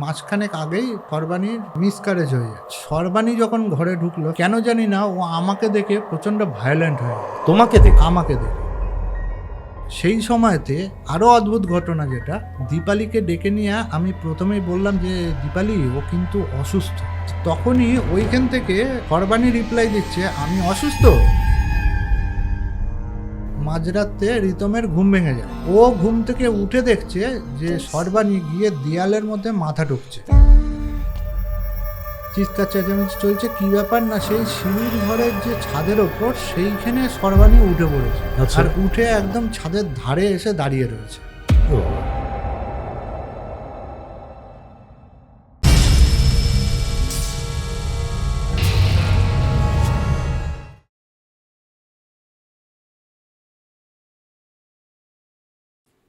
মাসখানেক আগেই সর্বাণীর মিসক্যারেজ হয়ে যায়। সর্বাণী যখন ঘরে ঢুকলো, কেন জানি না ও আমাকে দেখে প্রচণ্ড ভায়োলেন্ট হয়ে গেল। তোমাকে দেখে? আমাকে দেখে। সেই সময়তে আরও অদ্ভুত ঘটনা, যেটা দীপালিকে ডেকে নিয়ে আমি প্রথমেই বললাম যে দীপালি, ও কিন্তু অসুস্থ। তখনই ওইখান থেকে সর্বাণী রিপ্লাই দিচ্ছে, আমি অসুস্থ। মাঝরাতে রিতমের ঘুম ভেঙে যায়। ও ঘুম থেকে উঠে দেখছে যে সর্বাণী গিয়ে দেয়ালের মধ্যে মাথা ঢুকছে। চিৎকার চেঁচামেচি চলছে। কি ব্যাপার না, সেই সিঁড়ির ঘরের যে ছাদের ওপর সেইখানে সর্বাণী উঠে পড়েছে। আচ্ছা। আর উঠে একদম ছাদের ধারে এসে দাঁড়িয়ে রয়েছে। ও,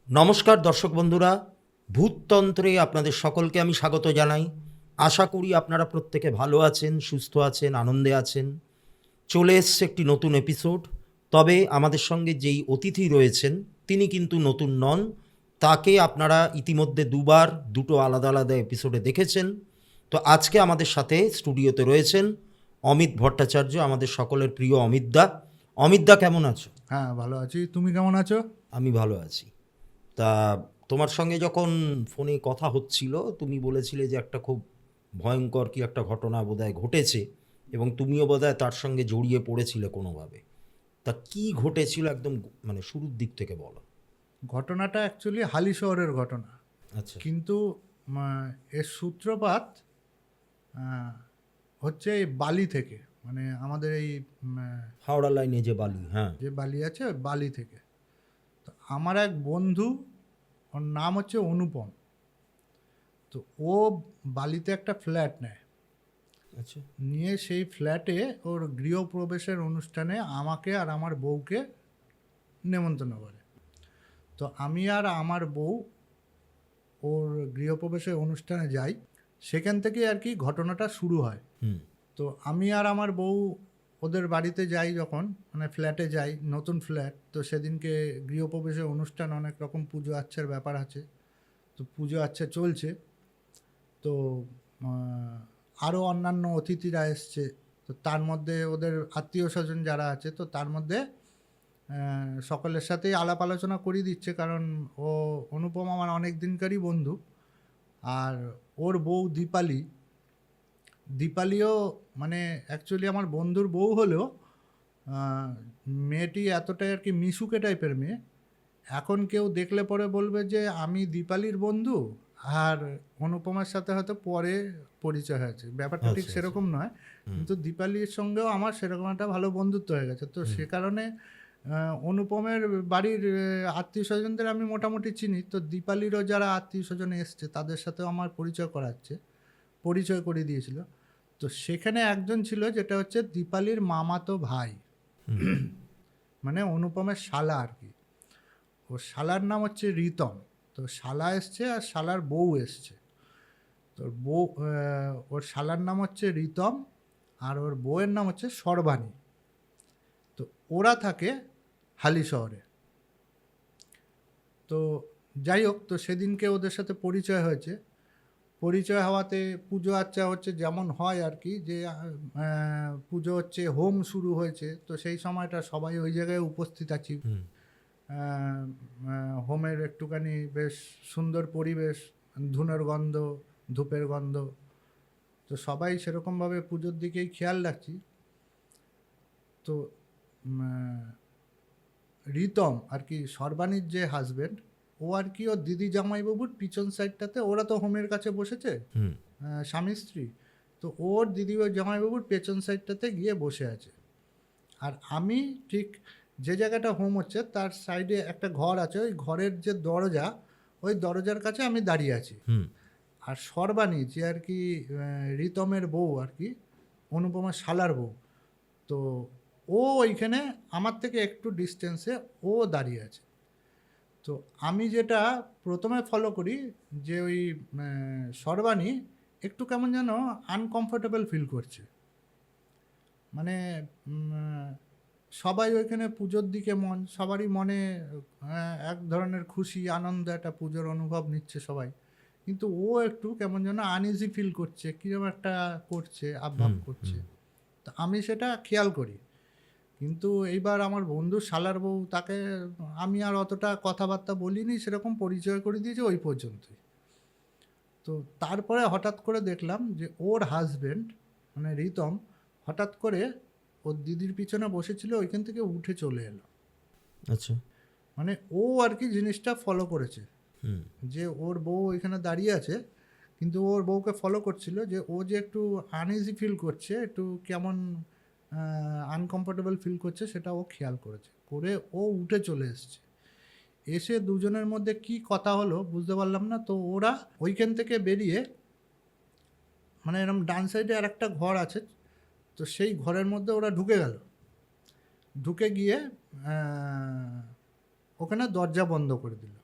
নমস্কার দর্শক বন্ধুরা, ভূততন্ত্রে আপনাদের সকলকে আমি স্বাগত জানাই। আশা করি আপনারা প্রত্যেকে ভালো আছেন, সুস্থ আছেন, আনন্দে আছেন। চলে এসছে একটি নতুন এপিসোড। তবে আমাদের সঙ্গে যেই অতিথি রয়েছেন তিনি কিন্তু নতুন নন। তাকে আপনারা ইতিমধ্যে দুটো আলাদা আলাদা এপিসোডে দেখেছেন। তো আজকে আমাদের সাথে স্টুডিওতে রয়েছেন অমিত ভট্টাচার্য, আমাদের সকলের প্রিয় অমিতদা। অমিতদা, কেমন আছো? হ্যাঁ, ভালো আছি। তুমি কেমন আছো? আমি ভালো আছি। তা তোমার সঙ্গে যখন ফোনে কথা হচ্ছিল তুমি বলেছিলে যে একটা খুব ভয়ঙ্কর কি একটা ঘটনা বোধহয় ঘটেছে এবং তুমিও বোধহয় তার সঙ্গে জড়িয়ে পড়েছিলে কোনোভাবে। তা কি ঘটেছিল একদম মানে শুরুর দিক থেকে বলো। ঘটনাটা অ্যাকচুয়ালি হালি শহরের ঘটনা, আচ্ছা। কিন্তু এর সূত্রপাত আহ, হচ্ছে এই বালি থেকে। মানে আমাদের এই হাওড়া লাইনে যে বালি, হ্যাঁ। যে বালি আছে, ওই বালি থেকে। তো আমার এক বন্ধু, ওর নাম হচ্ছে অনুপম। তো ও বালিতে একটা ফ্ল্যাট নেয়। আচ্ছা। নিয়ে সেই ফ্ল্যাটে ওর গৃহপ্রবেশের অনুষ্ঠানে আমাকে আর আমার বউকে নেমন্তন্ন করে। তো আমি আর আমার বউ ওর গৃহপ্রবেশের অনুষ্ঠানে যাই। সেখান থেকে আর কি ঘটনাটা শুরু হয়। হুম। তো আমি আর আমার বউ ওদের বাড়িতে যাই, যখন মানে ফ্ল্যাটে যাই, নতুন ফ্ল্যাট। তো সেদিনকে গৃহপ্রবেশের অনুষ্ঠান, অনেক রকম পুজো আচ্ছার ব্যাপার আছে। তো পুজো আচ্ছা চলছে। তো আরও অন্যান্য অতিথিরা এসছে। তো তার মধ্যে ওদের আত্মীয় স্বজন যারা আছে, তো তার মধ্যে সকলের সাথেই আলাপ আলোচনা করিয়ে দিচ্ছে, কারণ ও অনুপম আমার অনেক দিনকারই বন্ধু। আর ওর বউ দীপালিও মানে অ্যাকচুয়ালি আমার বন্ধুর বউ হলেও মেয়েটি এতটাই আর কি মিশুকে টাইপের মেয়ে। এখন কেউ দেখলে পরে বলবে যে আমি দীপালির বন্ধু, আর অনুপমার সাথে হয়তো পরে পরিচয় হয়েছে। ব্যাপারটা ঠিক আচ্ছা, সেরকম নয়, কিন্তু দীপালির সঙ্গেও আমার সেরকম একটা ভালো বন্ধুত্ব হয়ে গেছে। তো সে কারণে অনুপমের বাড়ির আত্মীয় স্বজনদের আমি মোটামুটি চিনি। তো দীপালিরও যারা আত্মীয় স্বজন এসছে তাদের সাথেও আমার পরিচয় করিয়ে দিয়েছিল। তো সেখানে একজন ছিল, যেটা হচ্ছে দীপালির মামাতো ভাই, মানে অনুপমের শালা আর কি। ওর শালার নাম হচ্ছে রিতম। তো শালা এসছে আর শালার বউ এসছে। তো ওর শালার নাম হচ্ছে রিতম, আর ওর বউয়ের নাম হচ্ছে সর্বাণী। তো ওরা থাকে হালি শহরে। তো যাই হোক, তো সেদিনকে ওদের সাথে পরিচয় হয়েছে। পরিচয় হওয়াতে পুজো আচ্চা হচ্ছে, যেমন হয় আর কি, যে পুজো হচ্ছে, হোম শুরু হয়েছে। তো সেই সময়টা সবাই ওই জায়গায় উপস্থিত আছি। হোমের একটুখানি বেশ সুন্দর পরিবেশ, ধুনোর গন্ধ, ধূপের গন্ধ। তো সবাই সেরকমভাবে পুজোর দিকেই খেয়াল রাখছি। তো রিতম আর কি, সর্বাণীর যে হাজব্যান্ড, ও আর কি ওর দিদি জামাইবাবুর পিছন সাইডটাতে, ওরা তো হোমের কাছে বসেছে, স্বামী স্ত্রী। তো ওর দিদি ওই জামাইবাবুর পেছন সাইডটাতে গিয়ে বসে আছে। আর আমি ঠিক যে জায়গাটা হোম হচ্ছে তার সাইডে একটা ঘর আছে, ওই ঘরের যে দরজা, ওই দরজার কাছে আমি দাঁড়িয়ে আছি। আর সর্বাণী যে আর কি রিতমের বউ আর কি, অনুপমা শালার বউ, তো ও ওইখানে আমার থেকে একটু ডিস্টেন্সে ও দাঁড়িয়ে আছে। তো আমি যেটা প্রথমে ফলো করি, যে ওই সর্বাণী একটু কেমন যেন আনকমফোর্টেবল ফিল করছে। মানে সবাই ওইখানে পুজোর দিকে সবারই মনে এক ধরনের খুশি আনন্দ, একটা পুজোর অনুভব নিচ্ছে সবাই। কিন্তু ও একটু কেমন যেন আনইজি ফিল করছে, কীরকম একটা করছে, আবভাব করছে। তো আমি সেটা খেয়াল করি। কিন্তু এইবার আমার বন্ধু শালার বউ, তাকে আমি আর অতটা কথাবার্তা বলিনি, সেরকম পরিচয় করে দিয়েছি ওই পর্যন্তই। তো তারপরে হঠাৎ করে দেখলাম যে ওর হাজবেন্ড মানে রিতম হঠাৎ করে ওর দিদির পিছনে বসেছিল, ওইখান থেকে উঠে চলে এলো। আচ্ছা। মানে ও আর কি জিনিসটা ফলো করেছে, যে ওর বউ এখানে দাঁড়িয়ে আছে কিন্তু ওর বউকে ফলো করছিল, যে ও যে একটু আনইজি ফিল করছে, একটু কেমন আনকমফোর্টেবল ফিল করছে, সেটা ও খেয়াল করেছে, করে ও উঠে চলে এসছে। এসে দুজনের মধ্যে কি কথা হলো বুঝতে পারলাম না। তো ওরা ওইখান থেকে বেরিয়ে মানে এরকম ডান সাইডে আর একটা ঘর আছে, তো সেই ঘরের মধ্যে ওরা ঢুকে গেল। ঢুকে গিয়ে ওখানে দরজা বন্ধ করে দিল।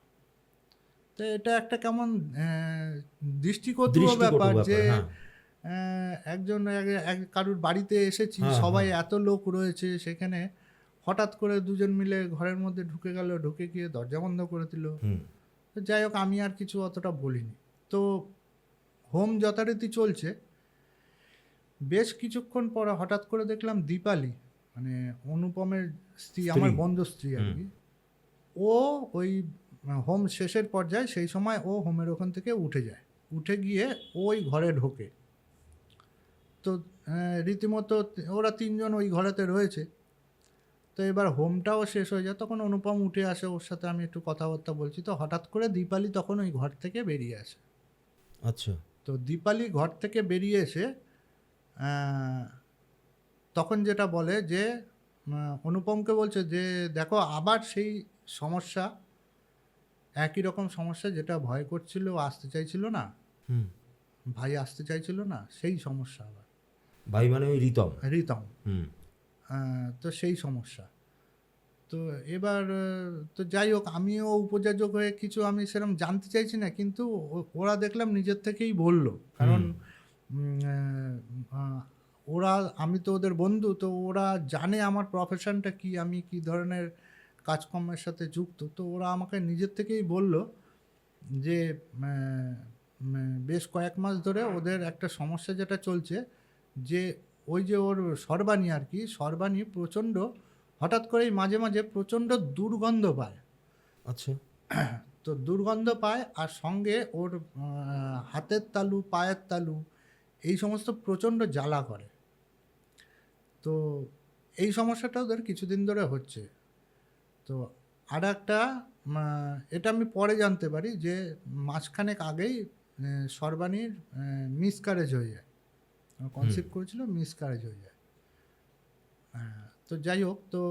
তো এটা একটা কেমন দৃষ্টিকটু ব্যাপার যে একজন কারুর বাড়িতে এসেছি, সবাই এত লোক রয়েছে, সেখানে হঠাৎ করে দুজন মিলে ঘরের মধ্যে ঢুকে গেল, ঢুকে গিয়ে দরজা বন্ধ করে দিল। তো যাই হোক, আমি আর কিছু অতটা বলিনি। তো হোম যথারীতি চলছে। বেশ কিছুক্ষণ পরে হঠাৎ করে দেখলাম দীপালি, মানে অনুপমের স্ত্রী, আমার বন্ধু স্ত্রী আর কি, ও ওই হোম শেষের পর্যায়ে, সেই সময় ও হোমের ওখান থেকে উঠে যায়, উঠে গিয়ে ওই ঘরে ঢোকে। তো রীতিমতো ওরা তিনজন ওই ঘরেতে রয়েছে। তো এবার হোমটাও শেষ হয়ে যায়, তখন অনুপম উঠে আসে, ওর সাথে আমি একটু কথাবার্তা বলছি। তো হঠাৎ করে দীপালি তখন ওই ঘর থেকে বেরিয়ে আসে। আচ্ছা। তো দীপালি ঘর থেকে বেরিয়ে এসে তখন যেটা বলে যে অনুপমকে বলছে যে দেখো আবার সেই সমস্যা, একই রকম সমস্যা, যেটা ভয় করছিল, আসতে চাইছিল না, ভাই আসতে চাইছিল না, সেই সমস্যা আবার। ভাই মানে ওই রিতম। তো সেই সমস্যা। তো এবার তো যাই হোক, আমিও উপযাজক হয়ে কিছু আমি সেরকম জানতে চাইছি না, কিন্তু ওরা দেখলাম নিজের থেকেই বলল, কারণ ওরা, আমি তো ওদের বন্ধু, তো ওরা জানে আমার প্রফেশনটা কি, আমি কি ধরনের কাজকর্মের সাথে যুক্ত। তো ওরা আমাকে নিজের থেকেই বলল যে বেশ কয়েক মাস ধরে ওদের একটা সমস্যা যেটা চলছে, যে ওই যে ওর সর্বাণী আর কি, সর্বাণী প্রচণ্ড হঠাৎ করেই মাঝে মাঝে প্রচণ্ড দুর্গন্ধ পায়। আচ্ছা। তো দুর্গন্ধ পায়, আর সঙ্গে ওর হাতের তালু, পায়ের তালু, এই সমস্ত প্রচণ্ড জ্বালা করে। তো এই সমস্যাটা ওদের কিছুদিন ধরে হচ্ছে। তো আর একটা, এটা আমি পরে জানতে পারি যে মাসখানেক আগেই সর্বাণীর মিসক্যারেজ হয়ে যায়, কনসিভ করেছিল, মিসক্যারেজ হয়ে যায়। তো যাই হোক, তো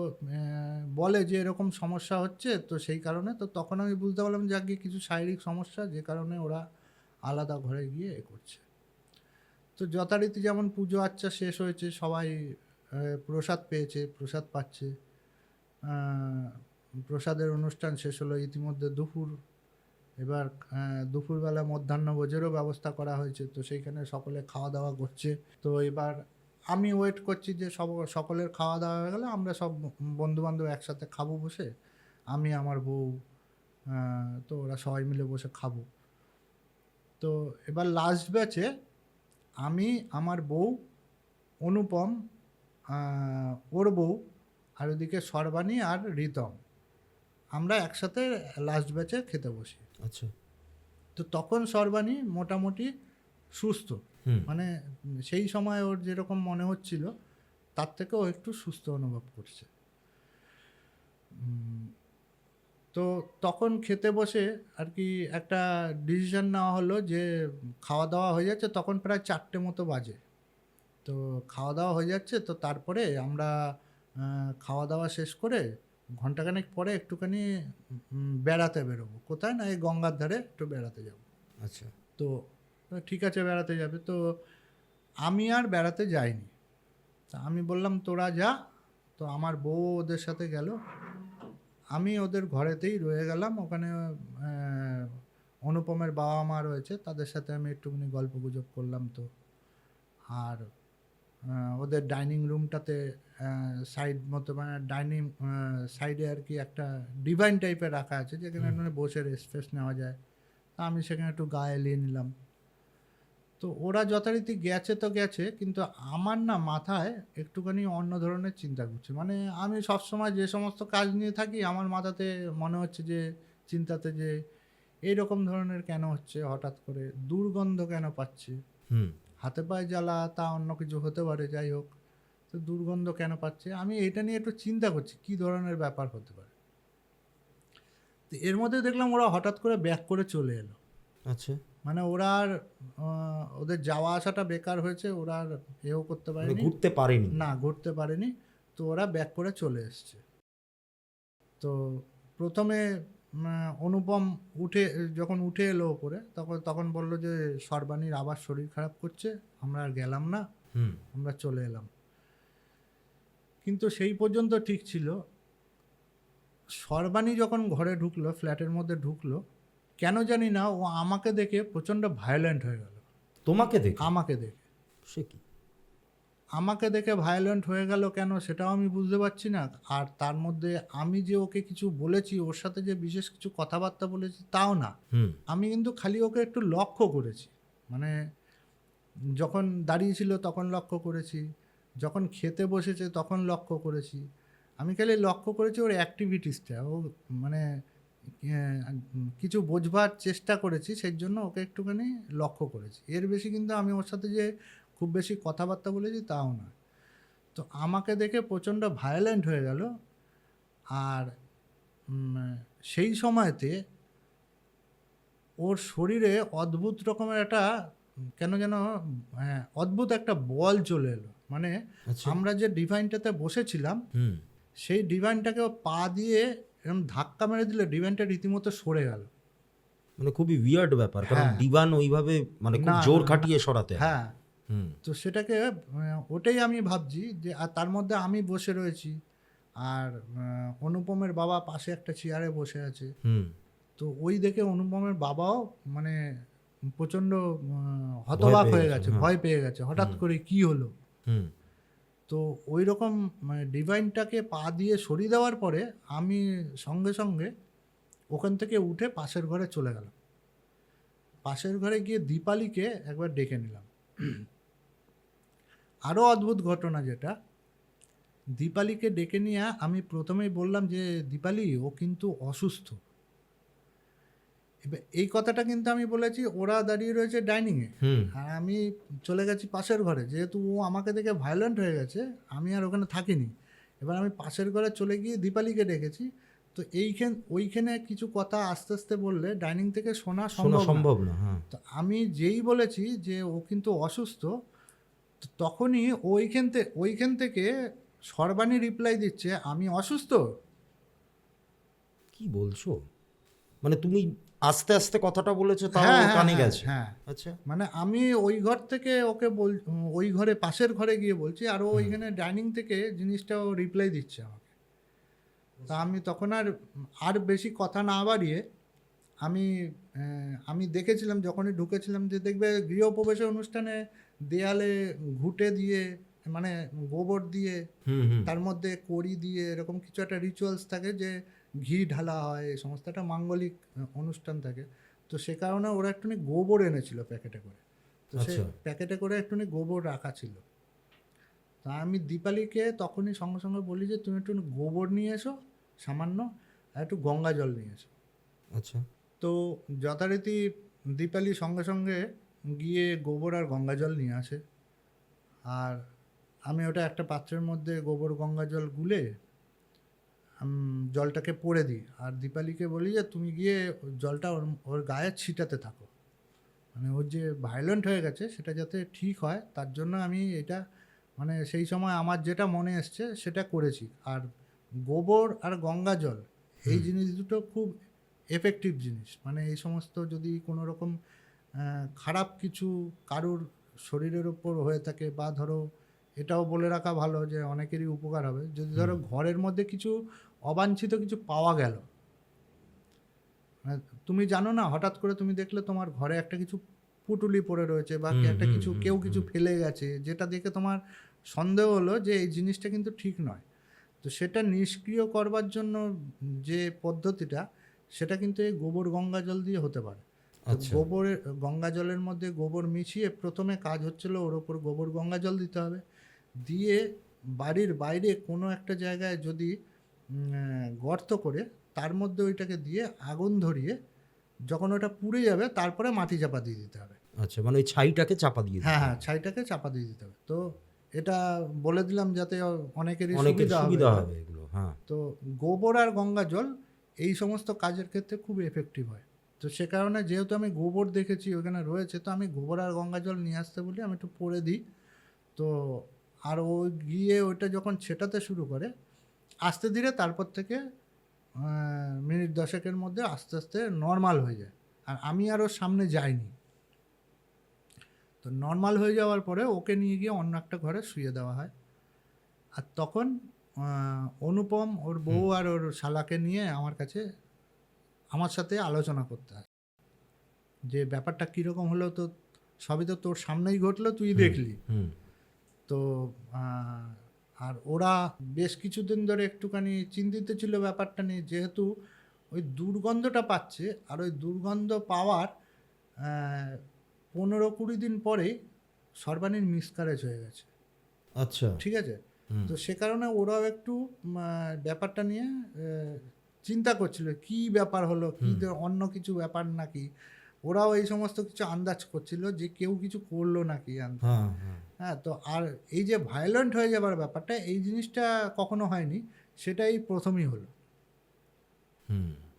বলে যে এরকম সমস্যা হচ্ছে, তো সেই কারণে, তো তখন আমি বুঝতে পারলাম যে আগে কিছু শারীরিক সমস্যা, যে কারণে ওরা আলাদা ঘরে গিয়ে করছে। তো যথারীতি যেমন পুজো আচ্চা শেষ হয়েছে, সবাই প্রসাদ পেয়েছে, প্রসাদ পাচ্ছে, প্রসাদের অনুষ্ঠান শেষ হলো, ইতিমধ্যে দুপুর, এবার দুপুরবেলা মধ্যাহ্নভোজেরও ব্যবস্থা করা হয়েছে, তো সেইখানে সকলে খাওয়া দাওয়া করছে। তো এবার আমি ওয়েট করছি যে সকলের খাওয়া দাওয়া হয়ে গেলে আমরা সব বন্ধুবান্ধব একসাথে খাবো বসে, আমি, আমার বউ, তো ওরা সবাই মিলে বসে খাবো। তো এবার লাস্ট ব্যাচে আমি, আমার বউ, অনুপম, ওর বউ, আর ওদিকে সর্বাণী আর রিতম, আমরা একসাথে লাস্ট ব্যাচে খেতে বসি। আচ্ছা। তো তখন সর্বাণী মোটামুটি সুস্থ, মানে সেই সময় ওর যেরকম মনে হচ্ছিল তার থেকেও একটু সুস্থ অনুভব করছে। তো তখন খেতে বসে আর কি একটা ডিসিশন নেওয়া হলো যে খাওয়া দাওয়া হয়ে যাচ্ছে, তখন প্রায় 4টে মতো বাজে। তো খাওয়া দাওয়া হয়ে যাচ্ছে, তো তারপরে আমরা খাওয়া দাওয়া শেষ করে ঘন্টাখানেক পরে একটুখানি বেড়াতে বেরোবো, কোথায় না এই গঙ্গার ধারে একটু বেড়াতে যাব। আচ্ছা। তো ঠিক আছে, বেড়াতে যাবে। তো আমি আর বেড়াতে যাইনি, তা আমি বললাম তোরা যা। তো আমার বউ ওদের সাথে গেল, আমি ওদের ঘরেতেই রয়ে গেলাম। ওখানে অনুপমের বাবা মা রয়েছে, তাদের সাথে আমি একটুখানি গল্প গুজব করলাম। তো আর ওদের ডাইনিং রুমটাতে সাইড মতো, মানে ডাইনিং সাইডে আর কি একটা ডিভাইন টাইপের রাখা আছে, যেখানে মানে বসে রেস্ট ফেস্ট নেওয়া যায়, তা আমি সেখানে একটু গা এলিয়ে নিলাম। তো ওরা যথারীতি গেছে তো গেছে, কিন্তু আমার না মাথায় একটুখানি অন্য ধরনের চিন্তা ঘুরছে। মানে আমি সবসময় যে সমস্ত কাজ নিয়ে থাকি আমার মাথাতে মনে হচ্ছে যে চিন্তাতে যে এইরকম ধরনের কেন হচ্ছে, হঠাৎ করে দুর্গন্ধ কেন পাচ্ছি, হুম হাতে পায়ে জ্বালা তা অন্য কিছু হতে পারে, যাই হোক। তো দুর্গন্ধ কেন পাচ্ছে আমি এটা নিয়ে একটু চিন্তা করছি কী ধরনের ব্যাপার হতে পারে। তো এর মধ্যে দেখলাম ওরা হঠাৎ করে ব্যাক করে চলে এলো। আচ্ছা, মানে ওরা আর ওদের যাওয়া আসাটা বেকার হয়েছে, ওরা আর এও করতে মানে পারেনি, ঘুরতে পারেনি। না ঘুরতে পারেনি। তো ওরা ব্যাক করে চলে এসছে। তো প্রথমে অনুপম যখন উঠে এলো ওপরে, তখন তখন বললো যে সর্বাণীর আবার শরীর খারাপ করছে, আমরা আর গেলাম না, হুম আমরা চলে এলাম। কিন্তু সেই পর্যন্ত ঠিক ছিল। সর্বাণী যখন ঘরে ঢুকলো, ফ্ল্যাটের মধ্যে ঢুকলো, কেন জানি না ও আমাকে দেখে প্রচণ্ড ভায়োলেন্ট হয়ে গেল। তোমাকে দেখে? আমাকে দেখে সে কি? আমাকে দেখে ভায়োলেন্ট হয়ে গেল কেন সেটাও আমি বুঝতে পারছি না। আর তার মধ্যে আমি যে ওকে কিছু বলেছি, ওর সাথে যে বিশেষ কিছু কথাবার্তা বলেছি তাও না। হুম আমি কিন্তু খালি ওকে একটু লক্ষ্য করেছি। মানে যখন দাঁড়িয়েছিল তখন লক্ষ্য করেছি, যখন খেতে বসেছে তখন লক্ষ্য করেছি। আমি খালি লক্ষ্য করেছি ওর অ্যাক্টিভিটিসটা। ও মানে কিছু বোঝবার চেষ্টা করেছি, সেই জন্য ওকে একটুখানি লক্ষ্য করেছি। এর বেশি কিন্তু আমি ওর সাথে যে খুব বেশি কথাবার্তা বলেছি তাও না। তো আমাকে দেখে প্রচণ্ড ভায়োলেন্ট হয়ে গেল। আর সেই সময়তে ওর শরীরে অদ্ভুত রকমের একটা কেন যেন অদ্ভুত একটা বল চলে এলো। মানে আচ্ছা, আমরা যে ডিভাইনটাতে বসেছিলাম হুম সেই ডিভাইনটাকে ও পা দিয়ে এরকম ধাক্কা মেরে দিলে ডিভাইনটা রীতিমতো সরে গেল। মানে খুবই উইয়ার্ড ব্যাপার, কারণ হ্যাঁ, ডিভান ওইভাবে মানে খুব না জোর না, খাটিয়ে সরাতে হয়। হ্যাঁ। হুম তো সেটাকে ওটাই আমি ভাবছি যে, আর তার মধ্যে আমি বসে রয়েছি, আর অনুপমের বাবা পাশে একটা চেয়ারে বসে আছে। হুম তো ওই দেখে অনুপমের বাবাও মানে প্রচণ্ড ভয় হতবাক পেয়ে হয়ে গেছে, গেছে, হ্যাঁ। ভয় পেয়ে গেছে, হঠাৎ করে কি হলো। হুম তো ওই রকম মানে ডিভাইনটাকে পা দিয়ে সরিয়ে দেওয়ার পরে আমি সঙ্গে সঙ্গে ওখান থেকে উঠে পাশের ঘরে চলে গেলাম। পাশের ঘরে গিয়ে দীপালিকে একবার ডেকে নিলাম। আরও অদ্ভুত ঘটনা যেটা, দীপালিকে ডেকে নিয়ে আমি প্রথমেই বললাম যে দীপালি ও কিন্তু অসুস্থ। এবার এই কথাটা কিন্তু আমি বলেছি, ওরা দাঁড়িয়ে রয়েছে ডাইনিংয়ে, হুম আর আমি চলে গেছি পাশের ঘরে। যেহেতু ও আমাকে দেখে ভায়োলেন্ট হয়ে গেছে, আমি আর ওখানে থাকিনি। এবার আমি পাশের ঘরে চলে গিয়ে দীপালিকে ডেকেছি। তো ওইখানে কিছু কথা আস্তে আস্তে বললে ডাইনিং থেকে শোনা শোনা সম্ভব না। সম্ভব না, হ্যাঁ। তো আমি যেই বলেছি যে ও কিন্তু অসুস্থ, তো তখনই ওইখান থেকে সর্বাণী রিপ্লাই দিচ্ছে, আমি অসুস্থ। কি বলছো? মানে তুমি আস্তে আস্তে কথাটা বলেছো, তাও হ্যাঁ ওর হ্যাঁ কানে হ্যাঁ গেছে? হ্যাঁ। আচ্ছা, মানে আমি ওই ঘর থেকে ওকে ওই ঘরে পাশের ঘরে গিয়ে বলছি, আর ও ওইখানে ডাইনিং থেকে জিনিসটা ও রিপ্লাই দিচ্ছে আমাকে। তা আমি তখন আর বেশি কথা না বাড়িয়ে আমি আমি দেখেছিলাম যখনই ঢুকেছিলাম যে দেখবে গৃহপ্রবেশের অনুষ্ঠানে দেয়ালে ঘুঁটে দিয়ে, মানে গোবর দিয়ে, হুম হুম তার মধ্যে কড়ি দিয়ে এরকম কিছু একটা রিচুয়ালস থাকে যে ঘি ঢালা হয়, এই সমস্ত একটা মাঙ্গলিক অনুষ্ঠান থাকে। তো সে কারণে ওরা একটুখানি গোবর এনেছিল প্যাকেটে করে। তো সে আচ্ছা, প্যাকেটে করে একটুখানি গোবর রাখা ছিল। তা আমি দীপালিকে তখনই সঙ্গে সঙ্গে বলি যে তুমি একটু গোবর নিয়ে এসো সামান্য, আর একটু গঙ্গা জল নিয়ে এসো। আচ্ছা, তো যথারীতি দীপালি সঙ্গে সঙ্গে গিয়ে গোবর আর গঙ্গা জল নিয়ে আসে। আর আমি ওটা একটা পাত্রের মধ্যে গোবর গঙ্গা জল গুলে জলটাকে পড়ে দিই, আর দীপালিকে বলি যে তুমি গিয়ে জলটা ওর গায়ে ছিটাতে থাকো। মানে ওর যে ভায়োলেন্ট হয়ে গেছে সেটা যাতে ঠিক হয়, তার জন্য আমি এটা মানে সেই সময় আমার যেটা মনে এসছে সেটা করেছি। আর গোবর আর গঙ্গা জল এই জিনিস দুটো খুব এফেক্টিভ জিনিস। মানে এই সমস্ত যদি কোনো রকম খারাপ কিছু কারুর শরীরের ওপর হয়ে থাকে, বা ধরো এটাও বলে রাখা ভালো যে অনেকেরই উপকার হবে, যদি ধরো ঘরের মধ্যে কিছু অবাঞ্ছিত কিছু পাওয়া গেল, মানে তুমি জানো না, হঠাৎ করে তুমি দেখলে তোমার ঘরে একটা কিছু পুটুলি পড়ে রয়েছে, বা হুম একটা হুম কিছু কেউ কিছু ফেলে গেছে, যেটা দেখে তোমার সন্দেহ হলো যে এই জিনিসটা কিন্তু ঠিক নয়। তো সেটা নিষ্ক্রিয় করবার জন্য যে পদ্ধতিটা, সেটা কিন্তু এই গোবর গঙ্গা জল দিয়ে হতে পারে। আচ্ছা। গোবরের গঙ্গা জলের মধ্যে গোবর মিশিয়ে প্রথমে কাজ হচ্ছিল ওর ওপর গোবর গঙ্গা জল দিতে হবে, দিয়ে বাড়ির বাইরে কোনো একটা জায়গায় যদি গর্ত করে তার মধ্যে ওইটাকে দিয়ে আগুন ধরিয়ে যখন ওটা পুড়ে যাবে তারপরে মাটি চাপা দিয়ে দিতে হবে। আচ্ছা, মানে ওই ছাইটাকে চাপা দিয়ে দিতে হ্যাঁ হবে। হ্যাঁ, ছাইটাকে চাপা দিয়ে দিতে হবে। তো এটা বলে দিলাম যাতে অনেকেরই অনেকের সুবিধা সুবিধা হবে। হবে এগুলো, হ্যাঁ। তো গোবর আর গঙ্গা জল এই সমস্ত কাজের ক্ষেত্রে খুব এফেক্টিভ হয়। তো সে কারণে যেহেতু আমি গোবর দেখেছি ওখানে রয়েছে, তো আমি গোবর আর গঙ্গা জল নিয়ে আসতে বলি, আমি একটু পরে দিই। তো আর ও গিয়ে ওইটা যখন ছেটাতে শুরু করে আস্তে ধীরে তারপর থেকে মিনিট 10-এর মধ্যে আস্তে আস্তে নর্মাল হয়ে যায়। আর আমি আর ওর সামনে যাইনি। তো নর্মাল হয়ে যাওয়ার পরে ওকে নিয়ে গিয়ে অন্য একটা ঘরে শুয়ে দেওয়া হয়। আর তখন অনুপম ওর বউ আর ওর শালাকে নিয়ে আমার সাথে আলোচনা করতে হয় যে ব্যাপারটা কীরকম হলো। তো সবই তো তোর সামনেই ঘটলো, তুই দেখলি। হুম। তো আর ওরা বেশ কিছুদিন ধরে একটুখানি চিন্তিত ছিল ব্যাপারটা নিয়ে, যেহেতু ওই দুর্গন্ধটা পাচ্ছে। আর ওই দুর্গন্ধ পাওয়ার 15-20 দিন পরে সর্বাণীর মিসক্যারেজ হয়ে গেছে। আচ্ছা। ঠিক আছে। তো সে কারণে ওরাও একটু ব্যাপারটা নিয়ে চিন্তা করছিল কি ব্যাপার হলো, কি অন্য কিছু ব্যাপার নাকি। ওরাও এই সমস্ত কিছু আন্দাজ করছিল যে কেউ কিছু করলো নাকি। হ্যাঁ, তো আর এই যে ভায়োলেন্ট হয়ে যাবার ব্যাপারটা, এই জিনিসটা কখনো হয়নি, সেটাই প্রথমই হলো।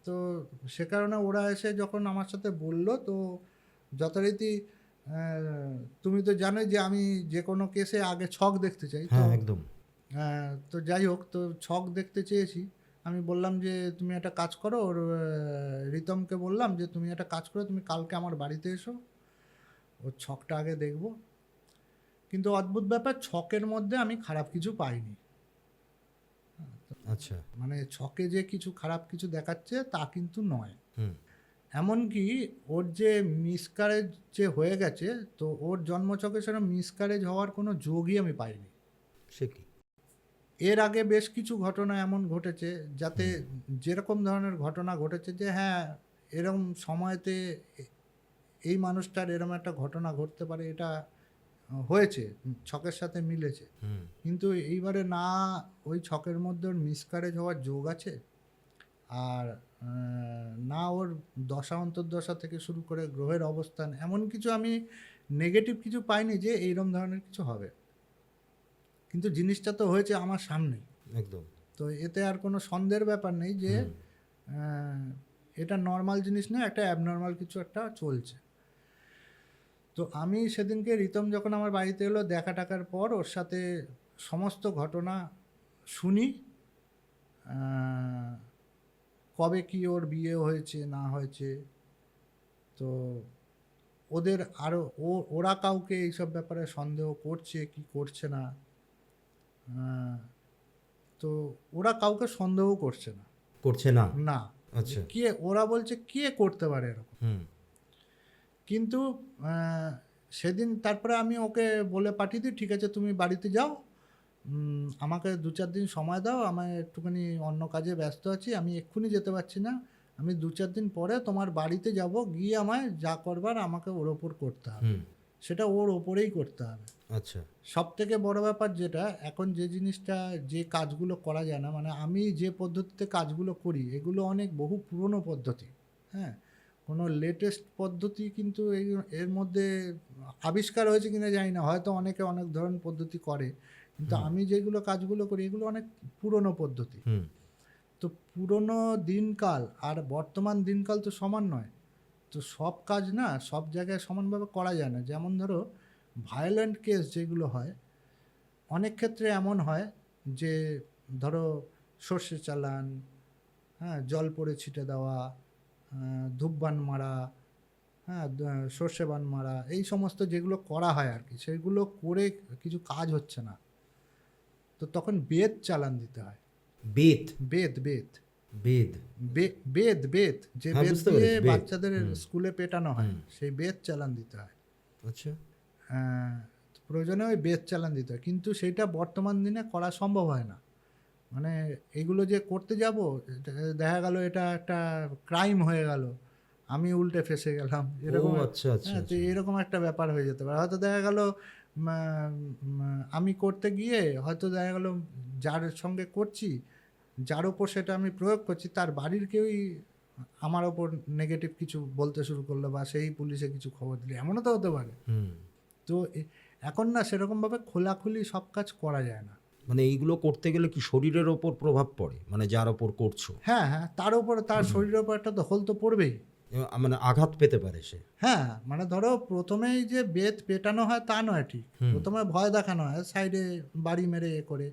তো সে কারণে ওরা এসে যখন আমার সাথে বলল, তো যথারীতি তুমি তো জানোই যে আমি যে কোনো কেসে আগে ছক দেখতে চাই। তো একদম। তো যাই হোক, তো ছক দেখতে চেয়েছি। আমি বললাম যে তুমি একটা কাজ করো, ওর রিতমকে বললাম যে তুমি একটা কাজ করো, তুমি কালকে আমার বাড়িতে এসো, ওর ছকটা আগে দেখবো। কিন্তু অদ্ভুত ব্যাপার, ছকের মধ্যে আমি খারাপ কিছু পাইনি। আচ্ছা। মানে ছকে যে কিছু খারাপ কিছু দেখাচ্ছে তা কিন্তু নয়। এমনকি ওর যে মিসক্যারেজ যে হয়ে গেছে, তো ওর জন্মছকে সেটা মিসক্যারেজ হওয়ার কোনো যোগই আমি পাইনি। সে কি? এর আগে বেশ কিছু ঘটনা এমন ঘটেছে যাতে যেরকম ধরনের ঘটনা ঘটেছে যে হ্যাঁ এরকম সময়তে এই মানুষটার এরকম একটা ঘটনা ঘটতে পারে, এটা হয়েছে, ছকের সাথে মিলেছে। কিন্তু এইবারে না ওই ছকের মধ্যে ওর মিসক্যারেজ হওয়ার যোগ আছে, আর না ওর দশা অন্তর্দশা থেকে শুরু করে গ্রহের অবস্থান এমন কিছু আমি নেগেটিভ কিছু পাইনি যে এইরকম ধরনের কিছু হবে। কিন্তু জিনিসটা তো হয়েছে আমার সামনে একদম। তো এতে আর কোনো সন্দেহের ব্যাপার নেই যে এটা নর্মাল জিনিস নয়, একটা অ্যাবনর্মাল কিছু একটা চলছে। তো আমি সেদিনকে রিতম যখন আমার বাড়িতে এলো, দেখা টাকার পর ওর সাথে সমস্ত ঘটনা শুনি। কবে কি ওর বিয়ে হয়েছে না হয়েছে, তো ওদের আরও ওরা কাউকে এইসব ব্যাপারে সন্দেহ করছে কি করছে না, তো ওরা কাউকে সন্দেহ করছে না। করছে না? না। আচ্ছা। কে ওরা বলছে কে করতে পারে এরকম। কিন্তু সেদিন তারপরে আমি ওকে বলে পাঠিয়ে দিই, ঠিক আছে তুমি বাড়িতে যাও, আমাকে 2-4 দিন সময় দাও, আমি একটুখানি অন্য কাজে ব্যস্ত আছি, আমি এক্ষুনি যেতে পারছি না, আমি 2-4 দিন পরে তোমার বাড়িতে যাব, গিয়ে আমায় যা করবার আমাকে ওর ওপর করতে হবে, সেটা ওর ওপরেই করতে হবে। আচ্ছা। সব থেকে বড় ব্যাপার যেটা এখন যে জিনিসটা যে কাজগুলো করা যায় না, মানে আমি যে পদ্ধতিতে কাজগুলো করি এগুলো অনেক বহু পুরনো পদ্ধতি। হ্যাঁ, কোনো লেটেস্ট পদ্ধতি কিন্তু এর মধ্যে আবিষ্কার হয়েছে কিনা জানি না, হয়তো অনেকে অনেক ধরনের পদ্ধতি করে, কিন্তু আমি যেগুলো কাজগুলো করি এগুলো অনেক পুরনো পদ্ধতি। তো পুরনো দিনকাল আর বর্তমান দিনকাল তো সমান নয়। তো সব কাজ না সব জায়গায় সমানভাবে করা যায় না। যেমন ধরো ভায়োলেন্ট কেস যেগুলো হয়, অনেক ক্ষেত্রে এমন হয় যে ধরো সর্ষে চালান, হ্যাঁ, জল পড়ে ছিটে দেওয়া, ধূপবান মারা, হ্যাঁ, সর্ষে বান মারা, এই সমস্ত যেগুলো করা হয় আর কি, সেগুলো করে কিছু কাজ হচ্ছে না, তো তখন বেদ চালান দিতে হয়। বেদ? বেদ বেদ বেদ? বেদ বেদ যে বেদ দিয়ে বাচ্চাদের স্কুলে পেটানো হয়, সেই বেদ চালান দিতে হয়। আচ্ছা। প্রয়োজনে ওই বেদ চালান দিতে হয়, কিন্তু সেইটা বর্তমান দিনে করা সম্ভব হয় না। মানে এগুলো যে করতে যাব দেখা গেল এটা একটা ক্রাইম হয়ে গেল, আমি উল্টে ফেসে গেলাম, এরকম আচ্ছা আচ্ছা হ্যাঁ, তো এরকম একটা ব্যাপার হয়ে যেতে পারে। হয়তো দেখা গেল আমি করতে গিয়ে হয়তো দেখা গেল যার সঙ্গে করছি, যার ওপর সেটা আমি প্রয়োগ করছি, তার বাড়ির কেউই আমার ওপর নেগেটিভ কিছু বলতে শুরু করলো, বা সেই পুলিশে কিছু খবর দিলে, এমনও তো হতে পারে। তো এখন না সেরকমভাবে খোলাখুলি সব কাজ করা যায় না। মানে এইগুলো করতে গেলে কি শরীরের ওপর প্রভাব পড়ে, মানে যার ওপর করছো? হ্যাঁ হ্যাঁ, তার উপর, তার শরীরের ওপর একটা দখল তো পড়বেই। মানে আঘাত পেতে পারে সে। হ্যাঁ, মানে ধরো প্রথমেই যে বেত পেটানো হয় তা নয়, ঠিক প্রথমে ভয় দেখানো হয়, সাইডে বাড়ি মেরে এ করে,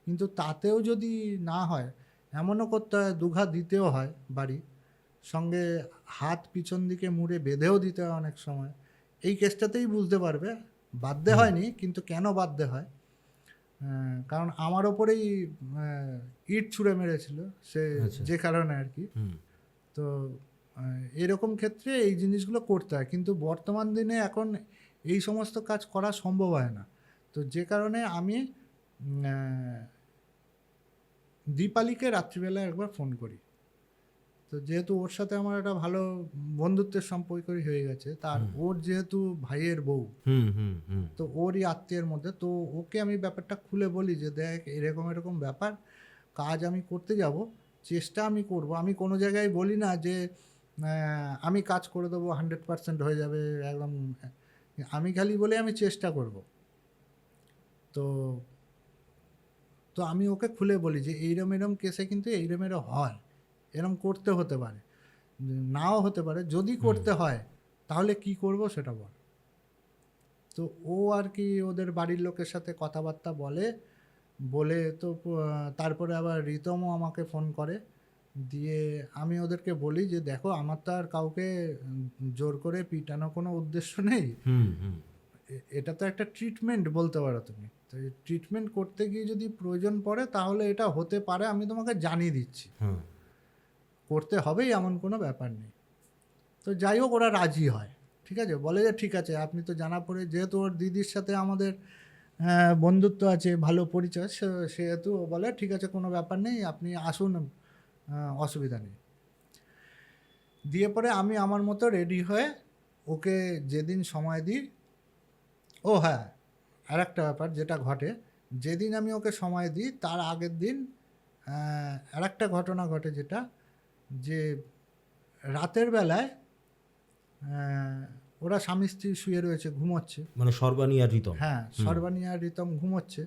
কিন্তু তাতেও যদি না হয় এমনও করতে হয়, দুঘা দিতেও হয় বাড়ি, সঙ্গে হাত পিছন দিকে মুড়ে বেঁধেও দিতে হয় অনেক সময়। এই কেসটাতেই বুঝতে পারবে বাধ্য হয়নি, কিন্তু কেন বাধ্য হয়। কারণ আমার ওপরেই ইট ছুঁড়ে মেরেছিল সে, যে কারণে আর কি। তো এরকম ক্ষেত্রে এই জিনিসগুলো করতে হয়, কিন্তু বর্তমান দিনে এখন এই সমস্ত কাজ করা সম্ভব হয় না। তো যে কারণে আমি দীপালিকে রাত্রিবেলা একবার ফোন করি। তো যেহেতু ওর সাথে আমার একটা ভালো বন্ধুত্বের সম্পর্কই হয়ে গেছে, তার ওর যেহেতু ভাইয়ের বউ, তো ওরই আত্মীয়ের মধ্যে, তো ওকে আমি ব্যাপারটা খুলে বলি যে দেখ এরকম এরকম ব্যাপার, কাজ আমি করতে যাব, চেষ্টা আমি করব, আমি কোনো জায়গায় বলি না যে আমি কাজ করে দেবো 100% হয়ে যাবে একদম, আমি খালি বলি আমি চেষ্টা করব। তো তো আমি ওকে খুলে বলি যে এইরম এরম কেসে কিন্তু এইরম এরম হয়, এরম করতে হতে পারে, নাও হতে পারে, যদি করতে হয় তাহলে কি করব সেটা বল। তো ও আর কি ওদের বাড়ির লোকের সাথে কথাবার্তা বলে তো তারপরে আবার রিতমও আমাকে ফোন করে, দিয়ে আমি ওদেরকে বলি যে দেখো আমার তো আর কাউকে জোর করে পিটানো কোনো উদ্দেশ্য নেই, এটা তো একটা ট্রিটমেন্ট বলতে পারো তুমি, তো ট্রিটমেন্ট করতে গিয়ে যদি প্রয়োজন পড়ে তাহলে এটা হতে পারে, আমি তোমাকে জানিয়ে দিচ্ছি, করতে হবেই এমন কোনো ব্যাপার নেই। তো যাই হোক ওরা রাজি হয়, ঠিক আছে, বলে যে ঠিক আছে আপনি তো জানা পড়ে, যেহেতু ওর দিদির সাথে আমাদের বন্ধুত্ব আছে, ভালো পরিচয়, সেহেতু বলে ঠিক আছে কোনো ব্যাপার নেই, আপনি আসুন, অসুবিধা নেই। দিয়ে পরে আমি আমার মতো রেডি হয়ে ওকে যেদিন সময় দিই, ও হ্যাঁ, আর একটা ব্যাপার যেটা ঘটে, যেদিন আমি ওকে সময় দিই তার আগের দিন আর একটা ঘটনা ঘটে, যেটা যে রাতের বেলায় ওরা স্বামী স্ত্রী শুয়ে রয়েছে, ঘুমোচ্ছে, মানে সর্বাণী আর রিতম? হ্যাঁ, সর্বাণী আর রিতম ঘুমোচ্ছে।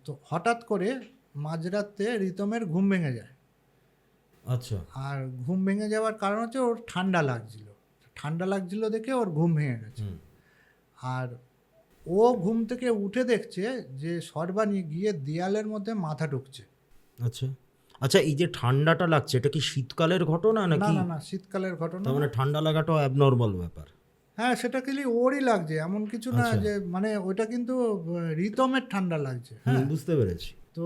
তো হঠাৎ করে মাঝরাতে রিতমের ঘুম ভেঙে যায়। আচ্ছা। আর ঘুম ভেঙে যাওয়ার কারণ হচ্ছে ওর ঠান্ডা লাগছিল দেখে ওর ঘুম ভেঙে গেছে। আর ও ঘুম থেকে উঠে দেখছে যে সর্বাণী গিয়ে দেয়ালের মধ্যে মাথা ঢুকছে। আচ্ছা আচ্ছা, এই যে ঠান্ডাটা লাগছে এটা কি শীতকালের ঘটনা না নাকি? না না, শীতকালের ঘটনা। তার মানে ঠান্ডা লাগাটাও অ্যাবনর্মাল ব্যাপার? হ্যাঁ, সেটা খালি ওরই লাগছে, এমন কিছু না যে, মানে ওইটা কিন্তু রিতমের ঠান্ডা লাগছে। হ্যাঁ, বুঝতে পেরেছি। তো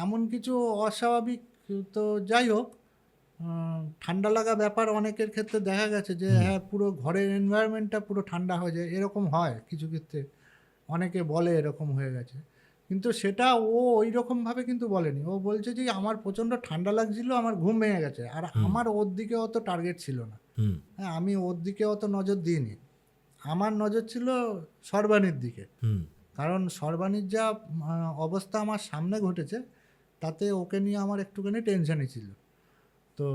এমন কিছু অস্বাভাবিক, তো যাই হোক, ঠান্ডা লাগা ব্যাপার অনেকের ক্ষেত্রে দেখা গেছে যে হ্যাঁ পুরো ঘরের এনভায়রনমেন্টটা পুরো ঠান্ডা হয়ে যায়, এরকম হয় কিছু ক্ষেত্রে, অনেকে বলে এরকম হয়ে গেছে, কিন্তু সেটা ও ওই রকমভাবে কিন্তু বলেনি। ও বলছে যে আমার প্রচণ্ড ঠান্ডা লাগছিল, আমার ঘুম ভেঙে গেছে, আর আমার ওর দিকে অত টার্গেট ছিল না। হ্যাঁ, আমি ওর দিকে অত নজর দিইনি, আমার নজর ছিল সর্বাণীর দিকে, কারণ সর্বাণীর যা অবস্থা আমার সামনে ঘটেছে তাতে ওকে নিয়ে আমার একটুখানি টেনশনই ছিল। তো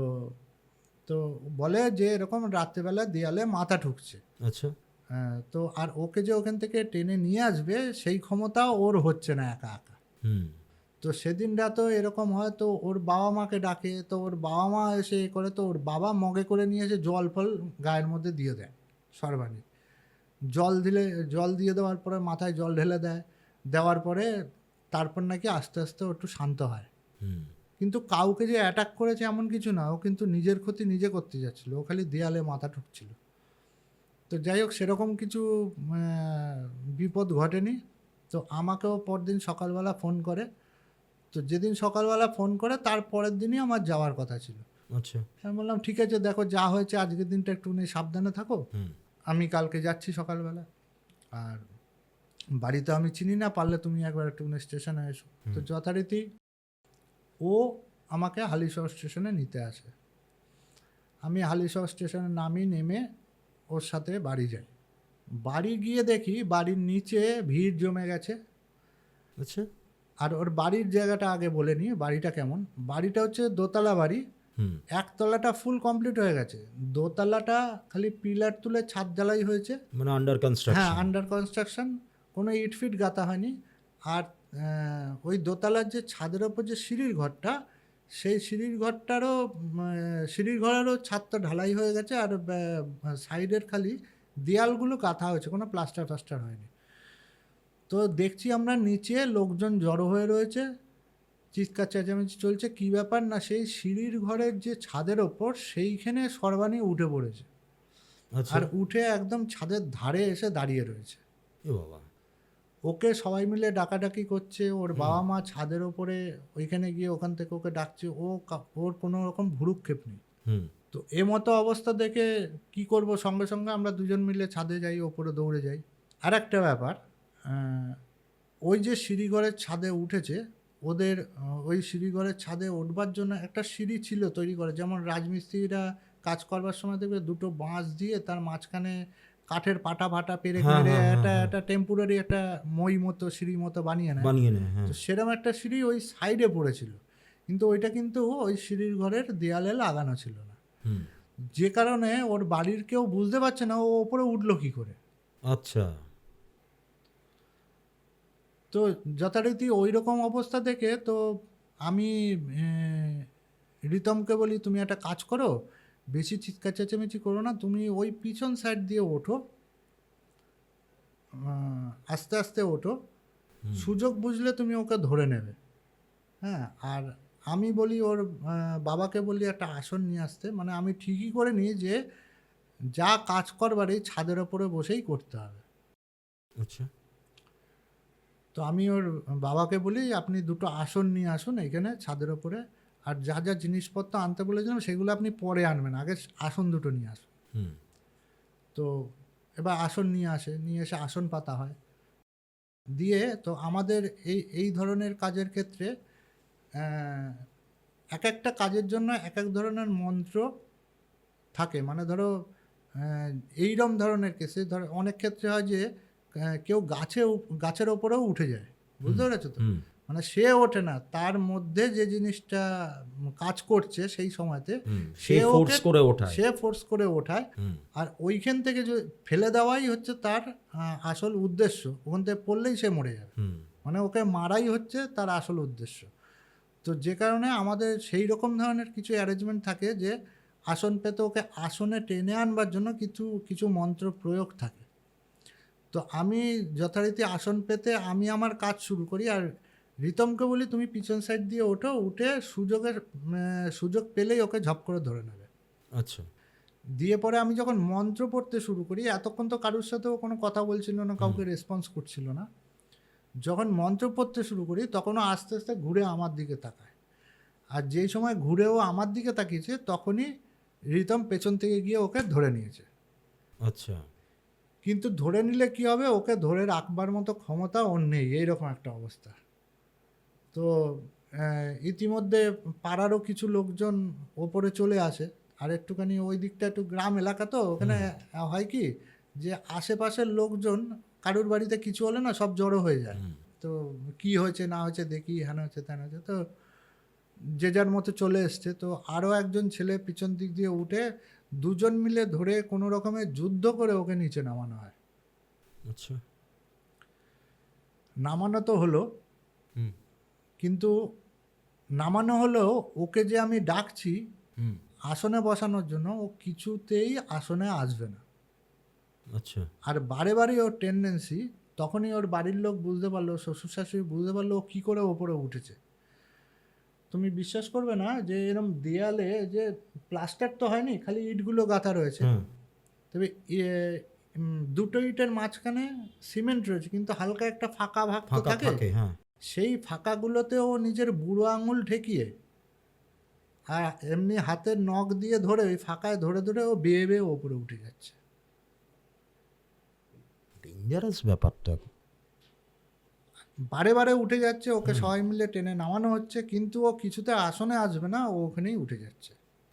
তো বলে যে এরকম রাত্রেবেলা দেয়ালে মাথা ঠুকছে। আচ্ছা। তো আর ওকে যে ওখান থেকে টেনে নিয়ে আসবে সেই ক্ষমতা ওর হচ্ছে না একা একা। তো সেদিন রাতেও এরকম হয়, তো ওর বাবা মাকে ডাকে, তো ওর বাবা মা এসে এ করে, তো ওর বাবা মগে করে নিয়ে এসে জল ফল গায়ের মধ্যে দিয়ে দেয় সর্বাণী। জল দিয়ে দেওয়ার পরে মাথায় জল ঢেলে দেওয়ার পরে তারপর নাকি আস্তে আস্তে ও একটু শান্ত হয়। কিন্তু কাউকে যে অ্যাটাক করেছে এমন কিছু না, ও কিন্তু নিজের ক্ষতি নিজে করতে যাচ্ছিল, ও খালি দেয়ালে মাথা ঠুকছিল। তো যাই হোক সেরকম কিছু বিপদ ঘটেনি। তো আমাকেও পরদিন সকালবেলা ফোন করে, তো যেদিন সকালবেলা ফোন করে তার পরের দিনই আমার যাওয়ার কথা ছিল। আচ্ছা। আমি বললাম ঠিক আছে, দেখো যা হয়েছে আজকের দিনটা একটু সাবধানে থাকো, আমি কালকে যাচ্ছি সকালবেলা, আর বাড়িতে আমি চিনি না, পারলে তুমি একবার একটু স্টেশনে এসো। তো যথারীতি ও আমাকে হালিশহর স্টেশনে নিতে আসে। আমি হালিশহর স্টেশনে নামি, নেমে ওর সাথে বাড়ি যাই। বাড়ি গিয়ে দেখি বাড়ির নিচে ভিড় জমে গেছে। আচ্ছা। আর ওর বাড়ির জায়গাটা আগে বলে নিই, বাড়িটা কেমন। বাড়িটা হচ্ছে দোতলা বাড়ি। হুম। একতলাটা ফুল কমপ্লিট হয়ে গেছে, দোতলাটা খালি পিলার তুলে ছাদ ঢালাই হয়েছে। মানে আন্ডার হ্যাঁ, কনস্ট্রাকশন। আন্ডার কনস্ট্রাকশন, কোনো ইট ফিট গাঁথা হয়নি। আর ওই দোতলার যে ছাদের ওপর যে সিঁড়ির ঘরটা, সেই সিঁড়ির ঘরটারও সিঁড়ির ঘরেরও ছাদটা ঢালাই হয়ে গেছে। আর সাইডের খালি দেয়ালগুলো গাঁথা হয়েছে, কোনো প্লাস্টার টাস্টার হয়নি। তো দেখছি আমরা নিচে লোকজন জড়ো হয়ে রয়েছে, চিৎকার চেঁচামেচি চলছে। কী ব্যাপার না, সেই সিঁড়ির ঘরের যে ছাদের ওপর সেইখানে সর্বাণী উঠে পড়েছে। আচ্ছা। আর উঠে একদম ছাদের ধারে এসে দাঁড়িয়ে রয়েছে। এ বাবা। ওকে সবাই মিলে ডাকাডাকি করছে, ওর বাবা মা ছাদের ওপরে, ওইখানে গিয়ে ওখান থেকে ওকে ডাকছে। ওর কোনো রকম ভুরুক্ষেপ নেই। হুম। তো মতো অবস্থা দেখে কি করব, সঙ্গে সঙ্গে আমরা দুজন মিলে ছাদে যাই, ওপরে দৌড়ে যাই। আর একটা ব্যাপার, ওই যে সিঁড়িঘরের ছাদে উঠেছে, ওদের ওই সিঁড়িঘরের ছাদে উঠবার জন্য একটা সিঁড়ি ছিল তৈরি করে, যেমন রাজমিস্ত্রিরা কাজ করবার সময় দেখবে দুটো বাঁশ দিয়ে তার মাঝখানে কাঠের পাটা ফাটা পেরে হ্যাঁ, পেরে হ্যাঁ, হ্যাঁ, একটা টেম্পোরারি একটা মই মতো সিঁড়ি মতো বানিয়ে নেয়। বানিয়ে নেয়, হ্যাঁ। তো সেরকম একটা সিঁড়ি ওই সাইডে পড়েছিল, কিন্তু ওইটা কিন্তু ওই সিঁড়ির ঘরের দেয়ালে লাগানো ছিল না। হুম। যে কারণে ওর বাড়ির কেউ বুঝতে পারছে না ও ওপরে উঠলো কী করে। আচ্ছা। তো যথারীতি ওই রকম অবস্থা দেখে তো আমি রিতমকে বলি, তুমি একটা কাজ করো, বেশি চিৎকার চেঁচামেচি করো না, তুমি ওই পিছন সাইড দিয়ে ওঠো, আস্তে আস্তে ওঠো, সুযোগ বুঝলে তুমি ওকে ধরে নেবে। হ্যাঁ, আর আমি বলি ওর বাবাকে বলি একটা আসন নিয়ে আসতে, মানে আমি ঠিকই করে নিই যে যা কাজ করবার এই ছাদের ওপরে বসেই করতে হবে। আচ্ছা। তো আমি ওর বাবাকে বলি, আপনি দুটো আসন নিয়ে আসুন এখানে ছাদের ওপরে, আর যা যা জিনিসপত্র আনতে বলেছিলাম সেগুলো আপনি পরে আনবেন, আগে আসন দুটো নিয়ে আসুন। হুম। তো এবার আসন নিয়ে এসে আসন পাতা হয় দিয়ে। তো আমাদের এই ধরনের কাজের ক্ষেত্রে এক একটা কাজের জন্য এক এক ধরনের মন্ত্র থাকে। মানে ধরো এইরকম ধরনের কেসে ধরো অনেক ক্ষেত্রে হয় যে কেউ গাছের ওপরেও উঠে যায়, বুঝতে পেরেছো তো? মানে সে ওঠে না, তার মধ্যে যে জিনিসটা কাজ করছে সেই সময়তে সে ফোর্স করে ওঠায়। আর ওইখান থেকে যে ফেলে দেওয়াই হচ্ছে তার আসল উদ্দেশ্য। ওখান থেকে পড়লেই সে মরে যাবে, মানে ওকে মারাই হচ্ছে তার আসল উদ্দেশ্য। তো যে কারণে আমাদের সেই রকম ধরনের কিছু অ্যারেঞ্জমেন্ট থাকে যে আসন পেতে ওকে আসনে টেনে আনবার জন্য কিছু কিছু মন্ত্র প্রয়োগ থাকে। তো আমি যথারীতি আসন পেতে আমি আমার কাজ শুরু করি, আর রিতমকে বলি তুমি পিছন সাইড দিয়ে ওঠো, উঠে সুযোগ পেলেই ওকে ঝপ করে ধরে নেবে। আচ্ছা। দিয়ে পরে আমি যখন মন্ত্র পড়তে শুরু করি, এতক্ষণ তো কারোর সাথেও কোনো কথা বলছিল না, কাউকে রেসপন্স করছিল না। যখন মন্ত্র পড়তে শুরু করি তখনও আস্তে আস্তে ঘুরে আমার দিকে তাকায়, আর যেই সময় ঘুরেও আমার দিকে তাকিয়েছে তখনই রিতম পেছন থেকে গিয়ে ওকে ধরে নিয়েছে। আচ্ছা। কিন্তু ধরে নিলে কি হবে, ওকে ধরে রাখবার মতো ক্ষমতা ওর নেই, এইরকম একটা অবস্থা। তো ইতিমধ্যে পাড়ারও কিছু লোকজন ওপরে চলে আসে, আর একটুখানি ওই দিকটা একটু গ্রাম এলাকা, তো ওখানে হয় কি যে আশেপাশের লোকজন কারুর বাড়িতে কিছু হলে না সব জড়ো হয়ে যায়। তো কি হয়েছে না হয়েছে দেখি, হ্যান হয়েছে তেন হয়েছে, তো যে যার মতো চলে এসছে। তো আরও একজন ছেলে পিছন দিক দিয়ে উঠে দুজন মিলে ধরে কোনো রকমের যুদ্ধ করে ওকে নিচে নামানো হয়। আচ্ছা। নামানো তো হলো, কিন্তু নামানো হলেও ওকে যে আমি ডাকছি আসনে বসানোর জন্য, ও কিছুতেই আসনে আসবে না। আচ্ছা। আর বারে বারে ওর টেন্ডেন্সি, তখনই ওর বাড়ির লোক বুঝতে পারলো, শ্বশুর শাশুড়ি বুঝতে পারলো ও কী করে ওপরে উঠেছে। তুমি বিশ্বাস করবে না যে এরকম দেয়ালে যে প্লাস্টার তো হয়নি, খালি ইটগুলো গাঁথা রয়েছে, তবে দুটো ইটের মাঝখানে সিমেন্ট রয়েছে, কিন্তু হালকা একটা ফাঁকা ভাগ তো থাকে। সেই ফাঁকাগুলোতে ও নিজের বুড়ো আঙুল ঠেকিয়ে আর এমনি হাতের নখ দিয়ে ধরে ওই ফাঁকায় ধরে ধরে ও বেয়ে বেয়ে ওপরে উঠে যাচ্ছে। ডেঞ্জারাস ব্যাপারটা। বারে বারে উঠে যাচ্ছে, ওকে সবাই মিলে টেনে নামানো হচ্ছে, কিন্তু ও কিছুতে আসনে আসবে না, ও ওখানেই উঠে যাচ্ছে।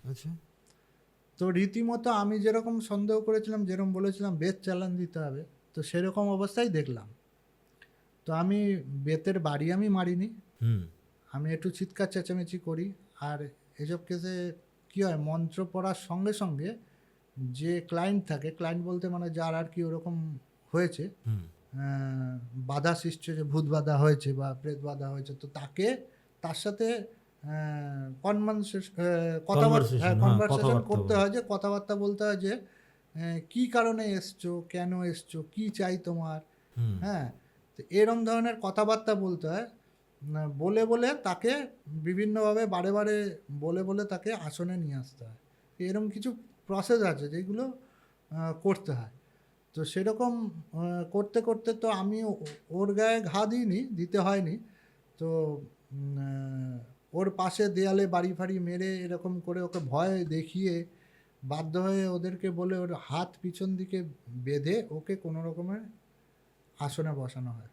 আচ্ছা। তো রীতিমতো আমি যেরকম সন্দেহ করেছিলাম, যেরকম বলেছিলাম বেত চালান দিতে হবে, তো সেরকম অবস্থায় দেখলাম। তো আমি বেতের বাড়ি আমি মারিনি, হুম আমি একটু চিৎকার চেঁচামেচি করি। আর এসব কেসে কী হয়, মন্ত্র পড়ার সঙ্গে সঙ্গে যে ক্লায়েন্ট থাকে, ক্লায়েন্ট বলতে মানে যার আর কি ওরকম হয়েছে, হুম বাধা সৃষ্টি হয়েছে, ভূত বাধা হয়েছে বা প্রেত বাধা হয়েছে, তো তাকে তার সাথে Conversation, হ্যাঁ, কনভারসেশন কথাবার্তা করতে বলে। হয়, যে কথাবার্তা বলতে হয়, যে কী কারণে এসছো, কেন এসছো, কী চাই তোমার, হুম হ্যাঁ। তো এরম ধরনের কথাবার্তা বলতে হয়, বলে বলে তাকে বিভিন্নভাবে বারে বারে বলে বলে তাকে আসনে নিয়ে আসতে হয়। এরম কিছু প্রসেস আছে যেগুলো করতে হয়। তো সেরকম করতে করতে তো আমি ওর গায়ে ঘা দিইনি, দিতে হয়নি। তো ওর পাশে দেয়ালে বাড়ি ফাড়ি মেরে এরকম করে ওকে ভয় দেখিয়ে বাধ্য হয়ে ওদেরকে বলে ওর হাত পিছন দিকে বেঁধে ওকে কোনো রকমের আসনে বসানো হয়।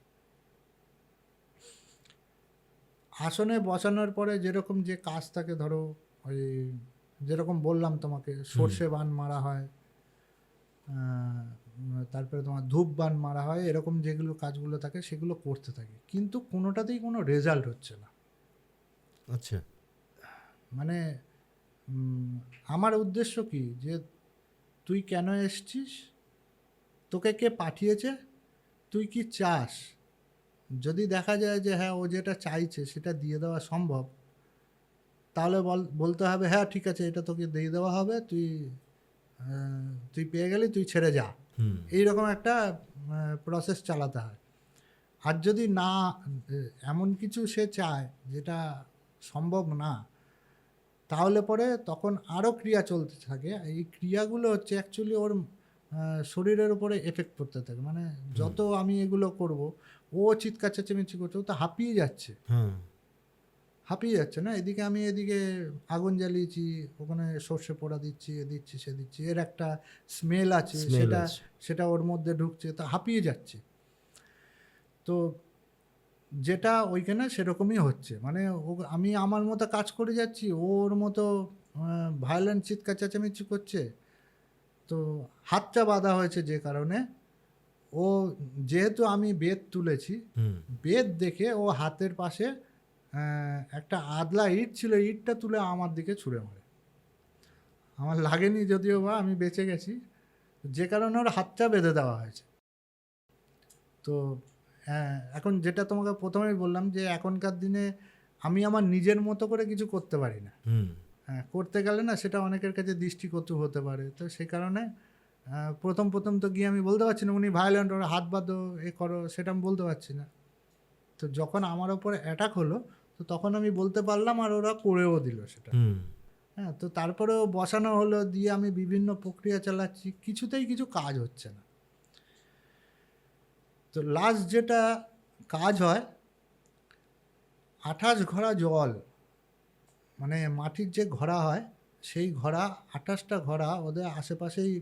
আসনে বসানোর পরে যেরকম যে কাজ থাকে, ধরো ওই যেরকম বললাম তোমাকে, সর্ষে বান মারা হয়, তারপরে তোমার ধূপ বান মারা হয়, এরকম যেগুলো কাজগুলো থাকে সেগুলো করতে থাকি, কিন্তু কোনোটাতেই কোনো রেজাল্ট হচ্ছে না। আচ্ছা মানে আমার উদ্দেশ্য কি, যে তুই কেন এসছিস, তোকে কে পাঠিয়েছে, তুই কি চাস। যদি দেখা যায় যে হ্যাঁ ও যেটা চাইছে সেটা দিয়ে দেওয়া সম্ভব, তাহলে বলতে হবে হ্যাঁ ঠিক আছে, এটা তোকে দিয়ে দেওয়া হবে, তুই পেয়ে গেলি, তুই ছেড়ে যা। হুম এইরকম একটা প্রসেস চালাতে হয়। আর যদি না এমন কিছু সে চায় যেটা সম্ভব না, তাহলে পরে তখন আরও ক্রিয়া চলতে থাকে। এই ক্রিয়াগুলো হচ্ছে অ্যাকচুয়ালি ওর শরীরের উপরে এফেক্ট করতে থাকে। মানে যত আমি এগুলো করব, ও চিৎকার চেঁচামেচি করছে, ও তো হাঁপিয়ে যাচ্ছে, হ্যাঁ হাঁপিয়ে যাচ্ছে না। এদিকে আগুন জ্বালিয়েছি, ওখানে সর্ষে পোড়া দিচ্ছি, এ দিচ্ছি সে দিচ্ছি, এর একটা স্মেল আছে, স্মেল সেটা আছে। সেটা ওর মধ্যে ঢুকছে, তো হাঁপিয়ে যাচ্ছে। তো যেটা ওইখানে সেরকমই হচ্ছে, মানে আমি আমার মতো কাজ করে যাচ্ছি, ওর মতো ভায়োলেন্ট চিৎকার চেঁচামেচি করছে। তো হাতটা বাঁধা হয়েছে যে কারণে, ও যেহেতু আমি বেত তুলেছি, হুম বেত দেখে ও হাতের পাশে একটা আদলা ইট ছিল, ইটটা তুলে আমার দিকে ছুঁড়ে মারে। আমার লাগেনি যদিও, বা আমি বেঁচে গেছি, যে কারণে ওর হাতটা বেঁধে দেওয়া হয়েছে। তো এখন যেটা তোমাকে প্রথমেই বললাম, যে এখনকার দিনে আমি আমার নিজের মতো করে কিছু করতে পারি না। হুম হ্যাঁ, করতে গেলে না সেটা অনেকের কাছে দৃষ্টিকটু হতে পারে। তো সেই কারণে প্রথম তো গিয়ে আমি বলতে পারছি না উনি ভায়োলেন্ট, ওরা হাত বাঁধো, এ করো, সেটা আমি বলতে পারছি না। তো যখন আমার ওপরে অ্যাটাক হলো, তো তখন আমি বলতে পারলাম, আর ওরা করেও দিল সেটা। হুম হ্যাঁ, তো তারপরেও বসানো হলো, দিয়ে আমি বিভিন্ন প্রক্রিয়া চালাচ্ছি, কিছুতেই কিছু কাজ হচ্ছে না। তো লাস্ট যেটা কাজ হয়, 28 ঘড়া জল, মানে মাটির যে ঘড়া হয়, সেই ঘড়া 28টা ঘড়া, ওদের আশেপাশেই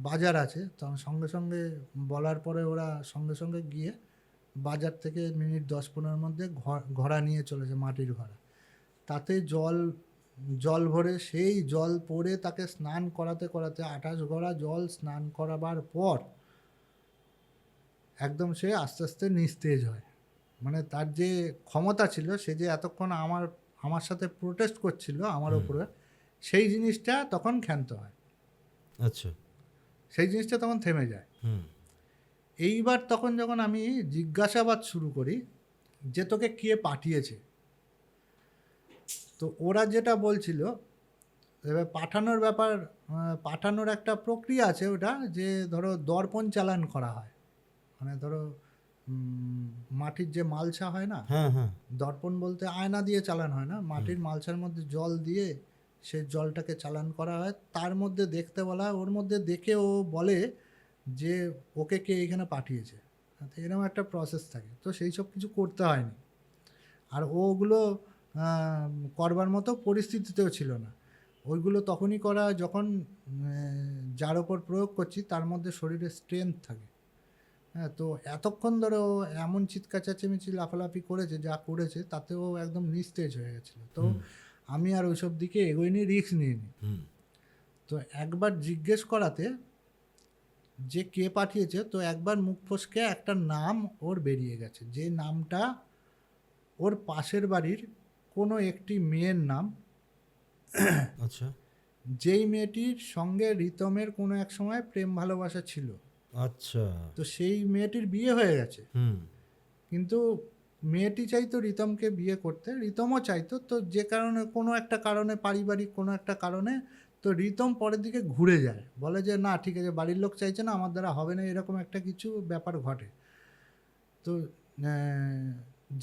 বাজার আছে, তো আমি সঙ্গে সঙ্গে বলার পরে ওরা সঙ্গে সঙ্গে গিয়ে বাজার থেকে মিনিট 10-15 মধ্যে ঘড়া নিয়ে চলেছে, মাটির ঘড়া। তাতে জল জল ভরে, সেই জল পরে তাকে স্নান করাতে করাতে 28 ঘড়া জল স্নান করাবার পর একদম সে আস্তে আস্তে নিস্তেজ হয়। মানে তার যে ক্ষমতা ছিল, সে যে এতক্ষণ আমার সাথে প্রোটেস্ট করছিল আমার ওপরে, সেই জিনিসটা তখন ক্ষান্ত হয়, আচ্ছা সেই জিনিসটা তখন থেমে যায়। হুম এইবার তখন যখন আমি জিজ্ঞাসাবাদ শুরু করি যে তোকে কে পাঠিয়েছে, তো ওরা যেটা বলছিল, এবার পাঠানোর ব্যাপার, পাঠানোর একটা প্রক্রিয়া আছে, ওটা যে ধরো দর্পণ চালান করা হয়। মানে ধরো মাটির যে মালসা হয় না, হ্যাঁ হ্যাঁ দর্পণ বলতে আয়না দিয়ে চালান হয় না, মাটির মালসার মধ্যে জল দিয়ে সেই জলটাকে চালান করা হয়, তার মধ্যে দেখতে বলা হয়, ওর মধ্যে দেখে ও বলে যে ওকে কে এখানে পাঠিয়েছে। তো এরকম একটা প্রসেস থাকে, তো সেই সব কিছু করতে হয়নি। আর ওগুলো করবার মতো পরিস্থিতিতেও ছিল না। ওইগুলো তখনই করা যখন যার ওপর প্রয়োগ করছি তার মধ্যে শরীরে স্ট্রেংথ থাকে। হ্যাঁ, তো এতক্ষণ ধরে ও এমন চিৎকার চেঁচামেচি লাফালাফি করেছে, যা করেছে তাতেও একদম নিস্তেজ হয়ে গেছিলো। তো আমি আর ওইসব দিকে এগোইনি, রিস্ক নিইনি। হুম তো একবার জিজ্ঞেস করাতে যে কে পাঠিয়েছে, তো একবার মুখ ফসকে একটা নাম ওর বেরিয়ে গেছে, যে নামটা ওর পাশের বাড়ির কোনো একটি মেয়ের নাম, আচ্ছা যেই মেয়েটির সঙ্গে রিতমের কোনো এক সময় প্রেম ভালোবাসা ছিল। আচ্ছা। তো সেই মেয়েটির বিয়ে হয়ে গেছে, হুম কিন্তু মেয়েটি চাইতো রিতমকে বিয়ে করতে, রিতমও চাইতো, তো যে কারণে কোনো একটা কারণে, পারিবারিক কোনো একটা কারণে, তো রিতম পরের দিকে ঘুরে যায়, বলে যে না ঠিক আছে, বাড়ির লোক চাইছে না, আমার দ্বারা হবে না, এরকম একটা কিছু ব্যাপার ঘটে। তো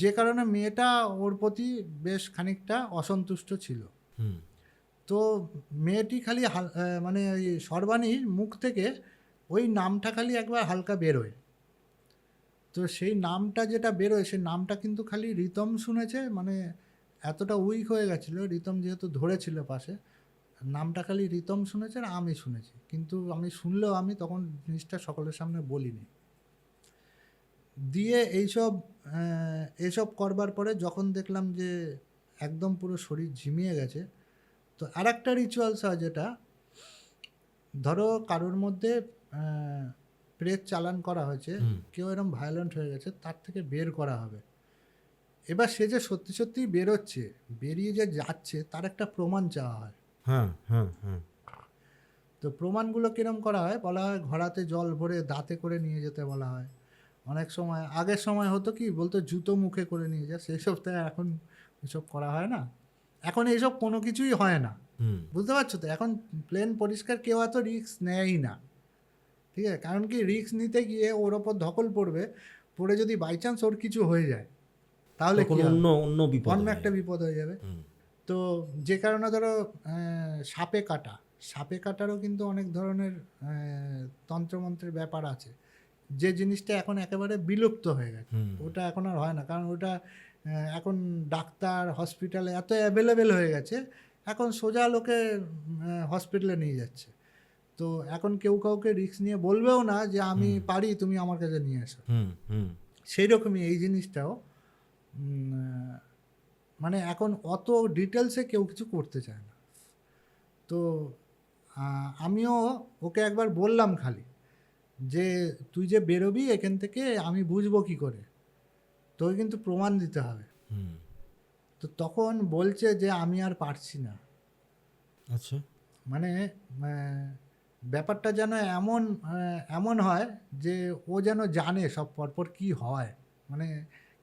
যে কারণে মেয়েটা ওর প্রতি বেশ খানিকটা অসন্তুষ্ট ছিল। হুম তো মেয়েটি খালি মানে ওই সর্বাণীর মুখ থেকে ওই নামটা খালি একবার হালকা বেরোয়। তো সেই নামটা যেটা বেরোয়, সেই নামটা কিন্তু খালি রিতম শুনেছে, মানে এতটা উইক হয়ে গেছিলো, রিতম যেহেতু ধরেছিল পাশে, নামটা খালি রিতম শুনেছে আর আমি শুনেছি, কিন্তু আমি শুনলেও আমি তখন জিনিসটা সকলের সামনে বলিনি। দিয়ে এইসব করবার পরে যখন দেখলাম যে একদম পুরো শরীর ঝিমিয়ে গেছে, তো আর একটা রিচুয়ালস হয়, যেটা ধরো কারোর মধ্যে প্রেত চালান করা হয়েছে, কেউ এরকম ভায়োলেন্ট হয়ে গেছে, তার থেকে বের করা হবে। এবার সে যে সত্যি সত্যিই বেরোচ্ছে, বেরিয়ে যে যাচ্ছে, তার একটা প্রমাণ চাওয়া হয়। হ্যাঁ হ্যাঁ হ্যাঁ। তো প্রমাণগুলো কিরম করা হয়, বলা হয় ঘোড়াতে জল ভরে দাঁতে করে নিয়ে যেতে বলা হয়। অনেক সময়, আগের সময় হতো কি বলতো, জুতো মুখে করে নিয়ে যা, সেই সব তো এখন এসব করা হয় না, এখন এইসব কোনো কিছুই হয় না। বুঝতে পারছো তো, এখন প্লেন পরিষ্কার, কেউ এত রিস্ক নেয়ই না, ঠিক আছে? কারণ কি, রিস্ক নিতে গিয়ে ওর ওপর ধকল পড়বে, পড়ে যদি বাই চান্স ওর কিছু হয়ে যায়, তাহলে কি হবে? অন্য বিপদ অন্য হয়ে একটা যাবে। বিপদ হয়ে যাবে। তো যে কারণে ধরো সাপে কাটারও কিন্তু অনেক ধরনের তন্ত্রমন্ত্রের ব্যাপার আছে, যে জিনিসটা এখন একেবারে বিলুপ্ত হয়ে গেছে, ওটা এখন আর হয় না, কারণ ওটা এখন ডাক্তার হসপিটালে এত অ্যাভেলেবেল হয়ে গেছে, এখন সোজা লোকে হসপিটালে নিয়ে যাচ্ছে। তো এখন কেউ কাউকে রিস্ক নিয়ে বলবেও না যে আমি পারি, তুমি আমার কাছে নিয়ে এসো। সেই রকমই এই জিনিসটাও, মানে এখন অত ডিটেলসে কেউ কিছু করতে চায় না। তো আমিও ওকে একবার বললাম খালি, যে তুই যে বেরোবি এখান থেকে, আমি বুঝবো কি করে, তোকে কিন্তু প্রমাণ দিতে হবে। তো তখন বলছে যে আমি আর পারছি না। আচ্ছা। মানে ব্যাপারটা যেন এমন হয় যে ও যেন জানে সব পরপর কি হয়, মানে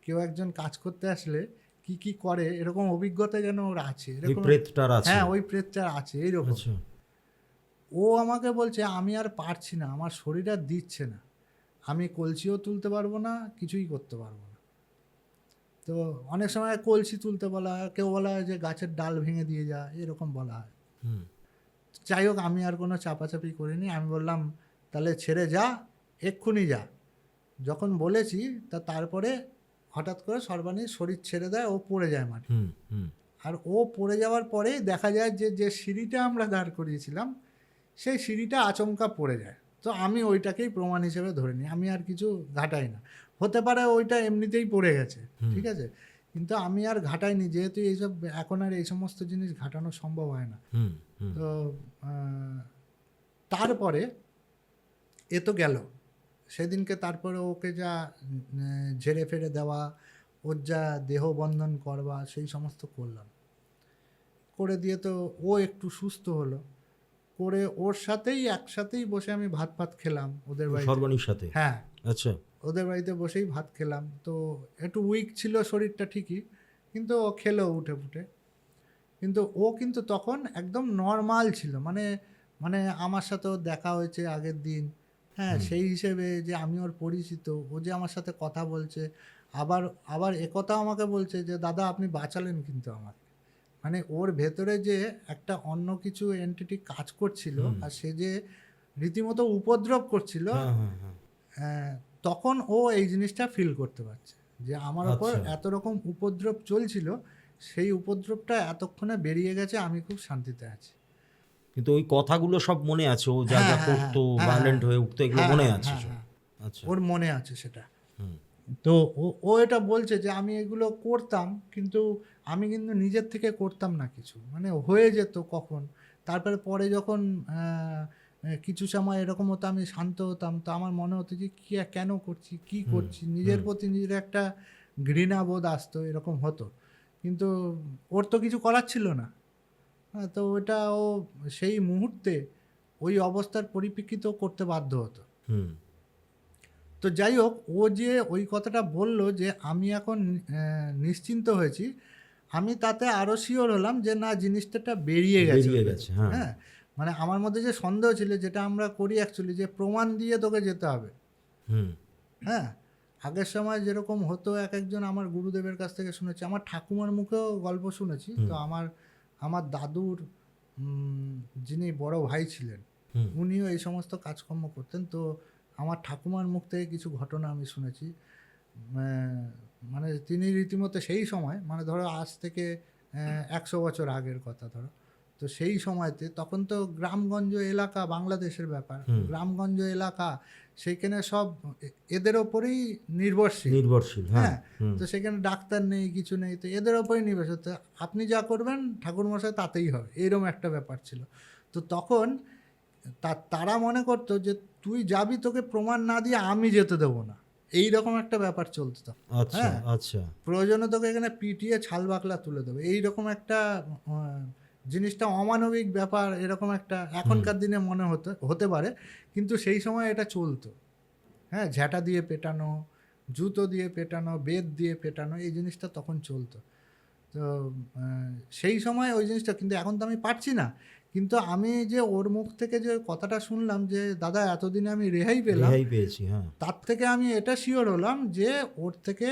কেউ একজন কাজ করতে আসলে কি কি করে, এরকম অভিজ্ঞতা যেন ওর আছে, ওই এরকম। প্রেতটার আছে। হ্যাঁ, ওই প্রেতটার আছে এইরকম। আচ্ছা। ও আমাকে বলছে আমি আর পারছি না, আমার শরীর আর দিচ্ছে না, আমি কলসিও তুলতে পারবো না, কিছুই করতে পারবো না। তো অনেক সময় কলসি তুলতে বলা হয়, কেউ বলা হয় যে গাছের ডাল ভেঙে দিয়ে যা, এরকম বলা হয়। যাই হোক, আমি আর কোনো চাপাচাপি করিনি, আমি বললাম তাহলে ছেড়ে যা, এক্ষুনি যা। যখন বলেছি তারপরে হঠাৎ করে সর্বাণীর শরীর ছেড়ে দেয়, ও পড়ে যায় মাটি। আর ও পড়ে যাওয়ার পরেই দেখা যায় যে সিঁড়িটা আমরা দাঁড় করিয়েছিলাম, সেই সিঁড়িটা আচমকা পড়ে যায়। তো আমি ওইটাকেই প্রমাণ হিসেবে ধরে নিই, আমি আর কিছু ঘাটাই না। হতে পারে ওইটা এমনিতেই পড়ে গেছে, ঠিক আছে, কিন্তু আমি আর ঘাটাইনি, যেহেতু এইসব এখন আর এই সমস্ত জিনিস ঘাটানো সম্ভব হয় না। তো তারপরে এ তো গেল সেদিনকে, তারপরে ওকে যা ঝেড়ে ফেড়ে দেওয়া, ওর যা দেহবন্ধন করবা, সেই সমস্ত করলাম, করে দিয়ে তো ও একটু সুস্থ হলো। করে ওর সাথেই একসাথেই বসে আমি ভাত খেলাম ওদের বাড়িতে, সর্বাণীর সাথে। হ্যাঁ আচ্ছা। ওদের বাড়িতে বসেই ভাত খেলাম। তো একটু উইক ছিল শরীরটা ঠিকই, কিন্তু ও খেলো উঠে ফুটে। কিন্তু ও কিন্তু তখন একদম নর্মাল ছিল, মানে মানে আমার সাথেও দেখা হয়েছে আগের দিন, হ্যাঁ, সেই হিসেবে যে আমি ওর পরিচিত, ও যে আমার সাথে কথা বলছে, আবার আবার একথাও আমাকে বলছে যে দাদা আপনি বাঁচালেন কিন্তু আমাকে, মানে ওর ভেতরে যে একটা অন্য কিছু এন্টিটি কাজ করছিল, আর সে যে রীতিমতো উপদ্রব করছিল, তখন ও এই জিনিসটা ফিল করতে পারছে যে আমার ওপর এত রকম উপদ্রব চলছিল, সেই উপদ্রবটা এতক্ষণে বেরিয়ে গেছে, আমি খুব শান্তিতে আছি। কিন্তু ওই কথাগুলো সব মনে আছে, ও যা যা করতো, ভায়োলেন্ট হয়ে উঠতো, এগুলো মনে আছে সব? আচ্ছা। ওর মনে আছে সেটা। তো ও এটা বলছে যে আমি এগুলো করতাম, কিন্তু আমি কিন্তু নিজের থেকে করতাম না কিছু, মানে হয়ে যেত কখন, তারপরে পরে যখন কিছু সময় এরকম হতো, আমি শান্ত হতাম, তো আমার মনে হতো যে কেন করছি, কি করছি, নিজের প্রতি নিজের একটা ঘৃণাবোধ আসতো, এরকম হতো। কিন্তু ওর তো কিছু করার ছিল না। হ্যাঁ, তো ওটা ও সেই মুহূর্তে ওই অবস্থার পরিপ্রেক্ষিত করতে বাধ্য হতো। তো যাই হোক, ও যে ওই কথাটা বলল যে আমি এখন নিশ্চিন্ত হয়েছি, আমি তাতে আরও শিওর হলাম যে না, জিনিসটা বেরিয়ে গেছে। হ্যাঁ, মানে আমার মধ্যে যে সন্দেহ ছিল, যেটা আমরা করি অ্যাকচুয়ালি, যে প্রমাণ দিয়ে তোকে যেতে হবে। হ্যাঁ, আগের সময় যেরকম হতো, এক একজন আমার গুরুদেবের কাছ থেকে শুনেছি, আমার ঠাকুমার মুখেও গল্প শুনেছি। তো আমার দাদুর যিনি বড় ভাই ছিলেন, উনিও এই সমস্ত কাজকর্ম করতেন। তো আমার ঠাকুমার মুখ থেকে কিছু ঘটনা আমি শুনেছি। মানে তিনি রীতিমতো সেই সময়, মানে ধরো আজ থেকে 100 বছর আগের কথা ধরো, তো সেই সময়তে তখন তো গ্রামগঞ্জ এলাকা, বাংলাদেশের ব্যাপার, গ্রামগঞ্জ এলাকা, সেইখানে সব এদের ওপরেই নির্ভরশীল। হ্যাঁ, তো সেখানে ডাক্তার নেই, কিছু নেই, তো এদের ওপরেই নির্ভরশীল। তো আপনি যা করবেন ঠাকুরমশাই তাতেই হবে, এইরকম একটা ব্যাপার ছিল। তো তখন তারা মনে করতো যে তুই যাবি, তোকে প্রমাণ না দিয়ে আমি যেতে দেবো না, এইরকম একটা ব্যাপার চলতো। হ্যাঁ, প্রয়োজনে তোকে এখানে পিটিয়ে ছাল বাকলা তুলে দেবে, এইরকম একটা জিনিসটা অমানবিক ব্যাপার, এরকম একটা এখনকার দিনে মনে হতে পারে, কিন্তু সেই সময় এটা চলতো। হ্যাঁ, ঝ্যাঁটা দিয়ে পেটানো, জুতো দিয়ে পেটানো, বেত দিয়ে পেটানো, এই জিনিসটা তখন চলতো। তো সেই সময় ওই জিনিসটা, কিন্তু এখন তো আমি পারছি না। কিন্তু আমি যে ওর মুখ থেকে যে কথাটা শুনলাম যে দাদা এতদিনে আমি রেহাই পেয়েছি, তার থেকে আমি এটা শিওর হলাম যে ওর থেকে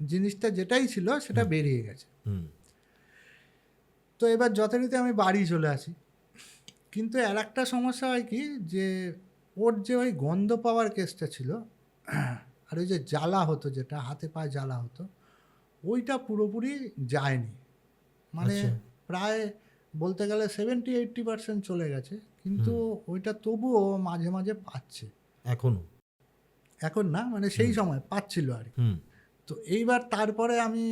জিনিসটা যেটাই ছিল সেটা বেরিয়ে গেছে। তো এবার যথারীতি আমি বাড়ি চলে আসি। কিন্তু আর একটা সমস্যা হয় কি, যে ওর যে ওই গন্ধ পাওয়ার কেসটা ছিল, আর ওই যে জ্বালা হতো, যেটা হাতে পায়ে জ্বালা হতো, ওইটা পুরোপুরি যায়নি। মানে প্রায় বলতে গেলে 70-80% চলে গেছে, কিন্তু ওইটা তবুও মাঝে মাঝে পাচ্ছে এখন না, মানে সেই সময় পাচ্ছিল আর কি। তো এইবার তারপরে আমি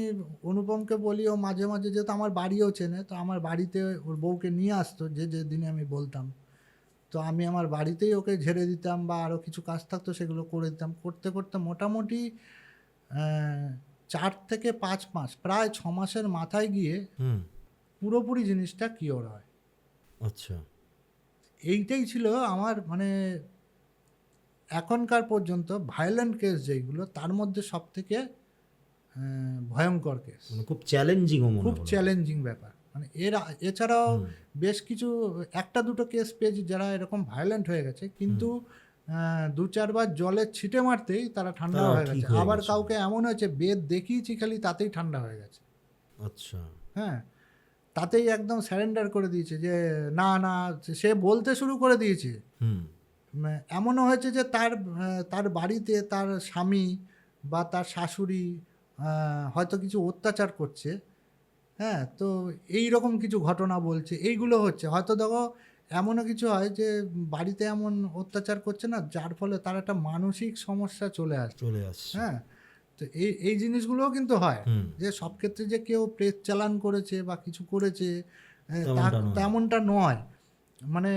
অনুপমকে বলি, ও মাঝে মাঝে, যেহেতু আমার বাড়িও চেনে, তো আমার বাড়িতে ওর বউকে নিয়ে আসতো, যে দিনে আমি বলতাম, তো আমি আমার বাড়িতেই ওকে ঝেড়ে দিতাম, বা আরও কিছু কাজ থাকতো সেগুলো করে দিতাম। করতে করতে মোটামুটি 4 থেকে 5 মাস, প্রায় 6 মাসের মাথায় গিয়ে পুরোপুরি জিনিসটা কিওর হয়। আচ্ছা, এইটাই ছিল আমার, মানে এখনকার পর্যন্ত ভায়োলেন্ট কেস যেগুলো, তার মধ্যে সব থেকে ভয়ঙ্কর কেস, খুব চ্যালেঞ্জিং ব্যাপার। মানে এছাড়াও বেশ কিছু, একটা দুটো কেস পেয়েছি যারা এরকম ভায়োলেন্ট হয়ে গেছে, কিন্তু 2-4 বার জলের ছিটে মারতেই তারা ঠান্ডা হয়ে গেছে। আবার কাউকে এমন হয়েছে বেদ দেখিয়েছি খালি, তাতেই ঠান্ডা হয়ে গেছে। আচ্ছা, হ্যাঁ, তাতেই একদম স্যারেন্ডার করে দিয়েছে, যে না না, সে বলতে শুরু করে দিয়েছে। এমনও হয়েছে যে তার বাড়িতে তার স্বামী বা তার শাশুড়ি হয়তো কিছু অত্যাচার করছে। হ্যাঁ, তো এই রকম কিছু ঘটনা বলছে, এইগুলো হচ্ছে। হয়তো দেখো এমনও কিছু হয় যে বাড়িতে এমন অত্যাচার করছে না, যার ফলে তার একটা মানসিক সমস্যা চলে আসছে। হ্যাঁ, তো এই জিনিসগুলোও কিন্তু হয়, যে সব ক্ষেত্রে যে কেউ প্রেস চালান করেছে বা কিছু করেছে তেমনটা নয়। মানে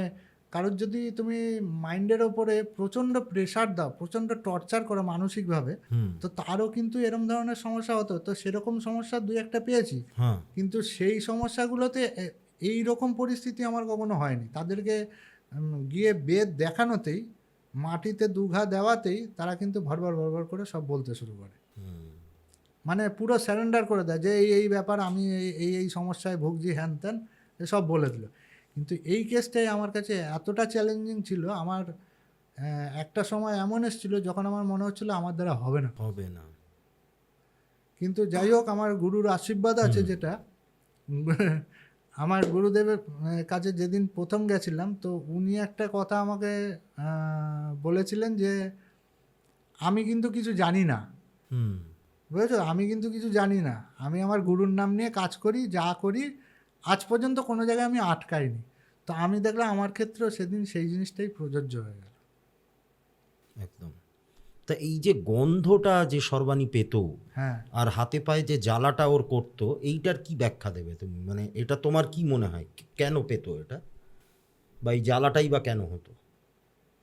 কারোর যদি তুমি মাইন্ডের ওপরে প্রচণ্ড প্রেশার দাও, প্রচণ্ড টর্চার করো মানসিকভাবে, তো তারও কিন্তু এরকম ধরনের সমস্যা হতো। তো সেরকম সমস্যা 2-1টা পেয়েছি, কিন্তু সেই সমস্যাগুলোতে এই রকম পরিস্থিতি আমার কখনো হয়নি। তাদেরকে গিয়ে বেদ দেখানোতেই, মাটিতে 2 ঘা দেওয়াতেই তারা কিন্তু ভরভর করে সব বলতে শুরু করে। মানে পুরো স্যারেন্ডার করে দেয়, যে এই ব্যাপার, আমি এই সমস্যায় ভুগছি, হ্যান ত্যান এসব বলে দিল। কিন্তু এই কেসটাই আমার কাছে এতটা চ্যালেঞ্জিং ছিল, আমার একটা সময় এমন এসেছিলো যখন আমার মনে হচ্ছিলো আমার দ্বারা হবে না। কিন্তু যাই হোক, আমার গুরুর আশীর্বাদ আছে, যেটা আমার গুরুদেবের কাছে যেদিন প্রথম গেছিলাম, তো উনি একটা কথা আমাকে বলেছিলেন, যে আমি কিন্তু কিছু জানি না, বুঝেছো, আমি কিন্তু কিছু জানি না, আমি আমার গুরুর নাম নিয়ে কাজ করি, যা করি আজ পর্যন্ত কোনো জায়গায় আমি আটকাইনি। তো আমি দেখলাম আমার ক্ষেত্রেও সেদিন সেই জিনিসটাই প্রযোজ্য হয়ে গেল। একদম। তা এই যে গন্ধটা যে সর্বাণী পেত, হ্যাঁ, আর হাতে পায়ে যে জ্বালাটা ওর করতো, এইটার কি ব্যাখ্যা দেবে তুমি? মানে এটা তোমার কি মনে হয়, কেন পেত এটা? বা এই জ্বালাটাই বা কেন হতো?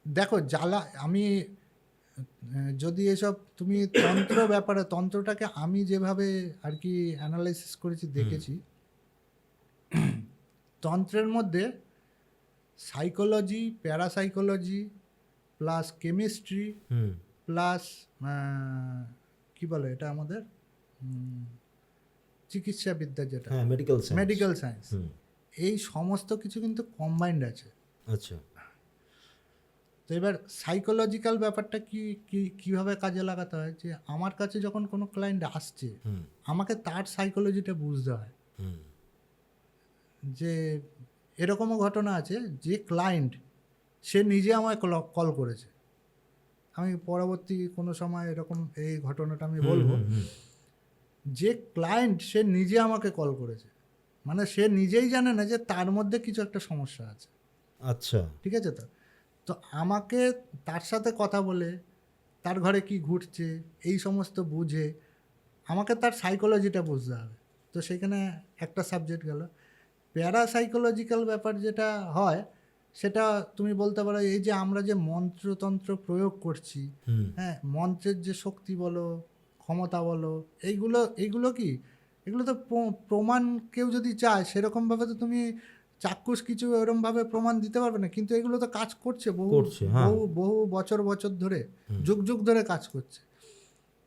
দেখো জ্বালা, আমি যদি এসব তুমি তন্ত্রটাকে আমি যেভাবে আর কি অ্যানালাইসিস করেছি, দেখেছি, তন্ত্রের মধ্যে সাইকোলজি, প্যারাসাইকোলজি প্লাস কেমিস্ট্রি হুম প্লাস কি বলে এটা আমাদের চিকিৎসাবিদ্যা, যেটা হ্যাঁ, মেডিকেল সায়েন্স। মেডিকেল সায়েন্স, হুম এই সমস্ত কিছু কিন্তু কম্বাইন্ড আছে। আচ্ছা। তো এবার সাইকোলজিক্যাল ব্যাপারটা কিভাবে কাজে লাগাতে হয়, যে আমার কাছে যখন কোনো ক্লায়েন্ট আসছে, হুম আমাকে তার সাইকোলজিটা বুঝতে হয়। হুম যে এরকমও ঘটনা আছে যে ক্লায়েন্ট সে নিজে আমায় কল করেছে, আমি পরবর্তী কোনো সময় এরকম এই ঘটনাটা আমি বলবো, হুম, হুম, যে ক্লায়েন্ট সে নিজে আমাকে কল করেছে, মানে সে নিজেই জানে না যে তার মধ্যে কিছু একটা সমস্যা আছে। আচ্ছা। ঠিক আছে, তো তো আমাকে তার সাথে কথা বলে তার ঘরে কি ঘটছে এই সমস্ত বুঝে আমাকে তার সাইকোলজিটা বুঝতে হবে। তো সেখানে একটা সাবজেক্ট গেল। প্যারাসাইকোলজিক্যাল ব্যাপার যেটা হয়, সেটা তুমি বলতে পারো এই যে আমরা যে মন্ত্রতন্ত্র প্রয়োগ করছি, হুম হ্যাঁ, মন্ত্রের যে শক্তি বলো, ক্ষমতা বলো, এইগুলো কি, এগুলো তো প্রমাণ কেউ যদি চায় সেরকমভাবে তো তুমি চাক্ষুষ কিছু এরকমভাবে প্রমাণ দিতে পারবে না, কিন্তু এগুলো তো কাজ করছে বহু করছে, হ্যাঁ। বহু বহু বছর বছর ধরে, যুগ যুগ ধরে কাজ করছে।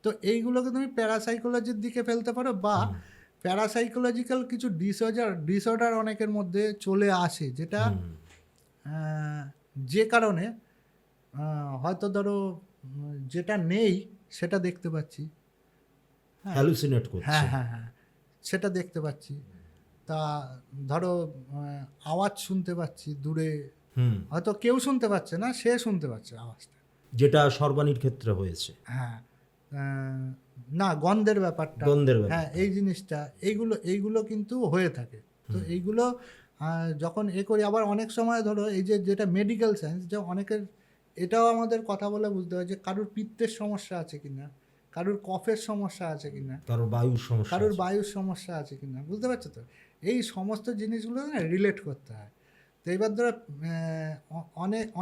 তো এইগুলোকে তুমি প্যারাসাইকোলজির দিকে ফেলতে পারো, বা প্যারাসাইকোলজিক্যাল কিছু ডিসঅর্ডার অনেকের মধ্যে চলে আসে, যেটা যে কারণে হয়তো ধরো যেটা নেই সেটা দেখতে পাচ্ছি, হ্যাঁ হ্যালুসিনেট করছে। হ্যাঁ হ্যাঁ হ্যাঁ সেটা দেখতে পাচ্ছি। তা ধরো আওয়াজ শুনতে পাচ্ছি দূরে, হুম হয়তো কেউ শুনতে পাচ্ছে না, সে শুনতে পাচ্ছে আওয়াজটা। যেটা সর্বাণীর ক্ষেত্রে হয়েছে। হ্যাঁ, না গন্ধের ব্যাপারটা, গন্ধের হ্যাঁ ব্যাপারটা। এই জিনিসটা, এইগুলো কিন্তু হয়ে থাকে। তো এইগুলো যখন করি, আবার অনেক সময় ধরো এই যেটা মেডিকেল সায়েন্স, যে অনেকের এটাও আমাদের কথা বলে বুঝতে হয় যে কারুর পিত্তের সমস্যা আছে কিনা, কারুর কফের সমস্যা আছে কিনা, কারো বায়ুর সমস্যা কারুর আছে। বায়ুর সমস্যা আছে কিনা, বুঝতে পারছো তো? এই সমস্ত জিনিসগুলো না রিলেট করতে হয়। তো এইবার ধরো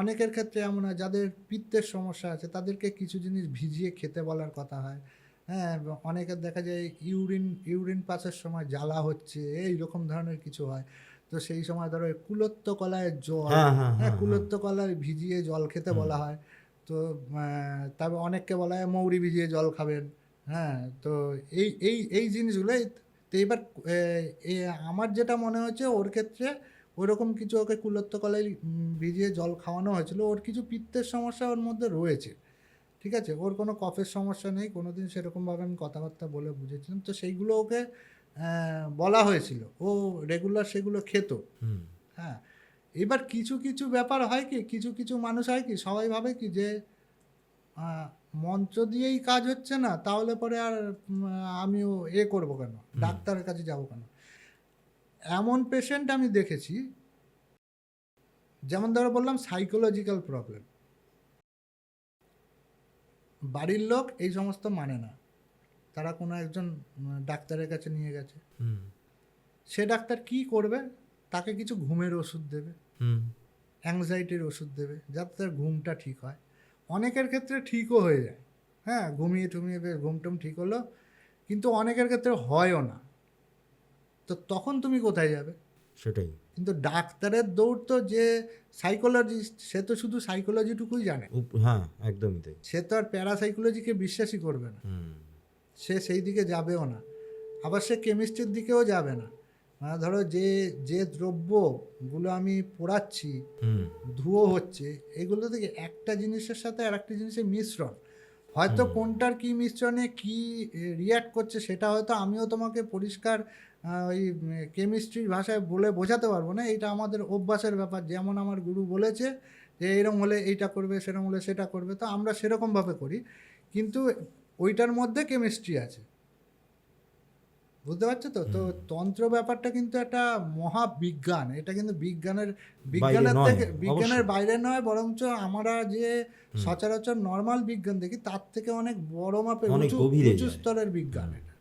অনেকের ক্ষেত্রে এমন হয় যাদের পিত্তের সমস্যা আছে, তাদেরকে কিছু জিনিস ভিজিয়ে খেতে বলার কথা হয়। হ্যাঁ, অনেকের দেখা যায় ইউরিন পাসের সময় জ্বালা হচ্ছে, এইরকম ধরনের কিছু হয়। তো সেই সময় ধরো কুলত্থ কলায়ের জল, হ্যাঁ হ্যাঁ হ্যাঁ হ্যাঁ কুলত্থ কলায় ভিজিয়ে জল খেতে বলা হয়। তো তারপর অনেককে বলা হয় মৌরি ভিজিয়ে জল খাবেন। হ্যাঁ, তো এই জিনিসগুলো, তো এবার আমার যেটা মনে হচ্ছে ওর ক্ষেত্রে ওইরকম কিছু ওকে কুলত্থ কলাই ভিজিয়ে জল খাওয়ানো হয়েছিল, ওর কিছু পিত্তের সমস্যা ওর মধ্যে রয়েছে। ঠিক আছে, ওর কোনো কফের সমস্যা নেই, কোনোদিন সেরকমভাবে আমি কথাবার্তা বলে বুঝেছিলাম, তো সেইগুলো ওকে বলা হয়েছিল, ও রেগুলার সেগুলো খেত। হুম হ্যাঁ, এবার কিছু কিছু ব্যাপার হয় কি, কিছু কিছু মানুষ হয় কি, সবাই ভাবে কি যে মন্ত্র দিয়েই কাজ হচ্ছে না, তাহলে পরে আর আমিও করবো কেন, ডাক্তারের কাছে যাব কেন। এমন পেশেন্ট আমি দেখেছি, যেমন ধরো বললাম সাইকোলজিক্যাল প্রবলেম, বাড়ির লোক এই সমস্ত মানে না, তারা কোনো একজন ডাক্তারের কাছে নিয়ে গেছে, হুম সে ডাক্তার কি করবে, তাকে কিছু ঘুমের ওষুধ দেবে, হুম অ্যাংজাইটির ওষুধ দেবে, যাতে তার ঘুমটা ঠিক হয়। অনেকের ক্ষেত্রে ঠিকও হয়ে যায়, হ্যাঁ ঘুমিয়ে টুমিয়ে বেশ ঘুমটুম ঠিক হলো, কিন্তু অনেকের ক্ষেত্রে হয়ও না। তো তখন তুমি কোথায় যাবে? সেটাই। কিন্তু ডাক্তারের দৌড় তো, যে সাইকোলজিস্ট সে তো শুধু সাইকোলজিটুকুই জানে, হ্যাঁ, একদমই তাই। সে তো আর প্যারাসাইকোলজিকে বিশ্বাসই করবে না, হুম সে সেই দিকে যাবেও না। আবার সে কেমিস্ট্রির দিকেও যাবে না। মানে ধরো যে দ্রব্যগুলো আমি পোড়াচ্ছি, হুম ধুয়ো হচ্ছে, এগুলো থেকে একটা জিনিসের সাথে আর একটা জিনিসের মিশ্রণ, হয়তো কোনটার কি মিশ্রণে কি রিয়্যাক্ট করছে সেটা হয়তো আমিও তোমাকে পরিষ্কার ওই কেমিস্ট্রির ভাষায় বলে বোঝাতে পারবো না। এটা আমাদের অভ্যাসের ব্যাপার, যেমন আমার গুরু বলেছে যে এরকম হলে এইটা করবে, সেরকম হলে সেটা করবে, তো আমরা সেরকমভাবে করি, কিন্তু ওইটার মধ্যে কেমিস্ট্রি আছে, বুঝতে পারছো তো? তো তন্ত্র ব্যাপারটা কিন্তু একটা মহাবিজ্ঞান, এটা কিন্তু বাইরে বিজ্ঞানের নয়, থেকে বিজ্ঞানের অবশ্যই। বাইরে নয়, বরঞ্চ আমরা যে সচরাচর নর্মাল বিজ্ঞান দেখি তার থেকে অনেক বড় মাপের অনেক উঁচু গভীরে উঁচু যায়। স্তরের বিজ্ঞান এটা।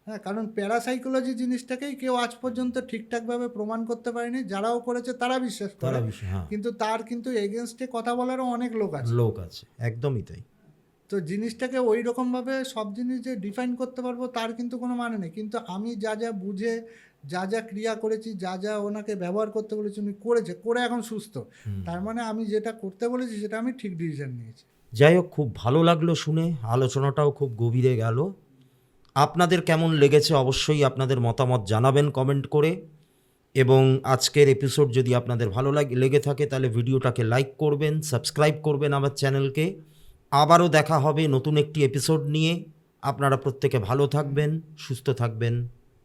হ্যাঁ, কারণ প্যারাসাইকোলজি জিনিসটাকেই কেউ আজ পর্যন্ত ঠিকঠাকভাবে প্রমাণ করতে পারেনি। যারাও করেছে তারা বিশ্বাস করে, তারা বিষয়, হ্যাঁ, কিন্তু তার কিন্তু এগেনস্টে কথা বলারও অনেক লোক আছে। লোক আছে, একদমই তাই। তো জিনিসটাকে ওই রকমভাবে সব জিনিস যে ডিফাইন করতে পারবো তার কিন্তু কোনো মানে নেই। কিন্তু আমি যা যা বুঝে যা যা ক্রিয়া করেছি, যা যা ওনাকে ব্যবহার করতে বলেছি উনি করেছে, করে এখন সুস্থ, তার মানে আমি যেটা করতে বলেছি সেটা আমি ঠিক ডিসিশন নিয়েছি। যাই হোক, খুব ভালো লাগলো শুনে, আলোচনাটাও খুব গভীরে গেল। আপনাদের কেমন লেগেছে অবশ্যই আপনাদের মতামত জানাবেন কমেন্ট করে, এবং আজকের এপিসোড যদি আপনাদের ভালো লেগে থাকে তাহলে ভিডিওটাকে লাইক করবেন, সাবস্ক্রাইব করবেন আমার চ্যানেলকে। আবারও দেখা হবে নতুন একটি এপিসোড নিয়ে। আপনারা প্রত্যেকে ভালো থাকবেন, সুস্থ থাকবেন।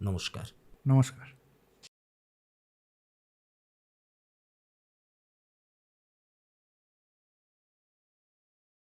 নমস্কার। নমস্কার।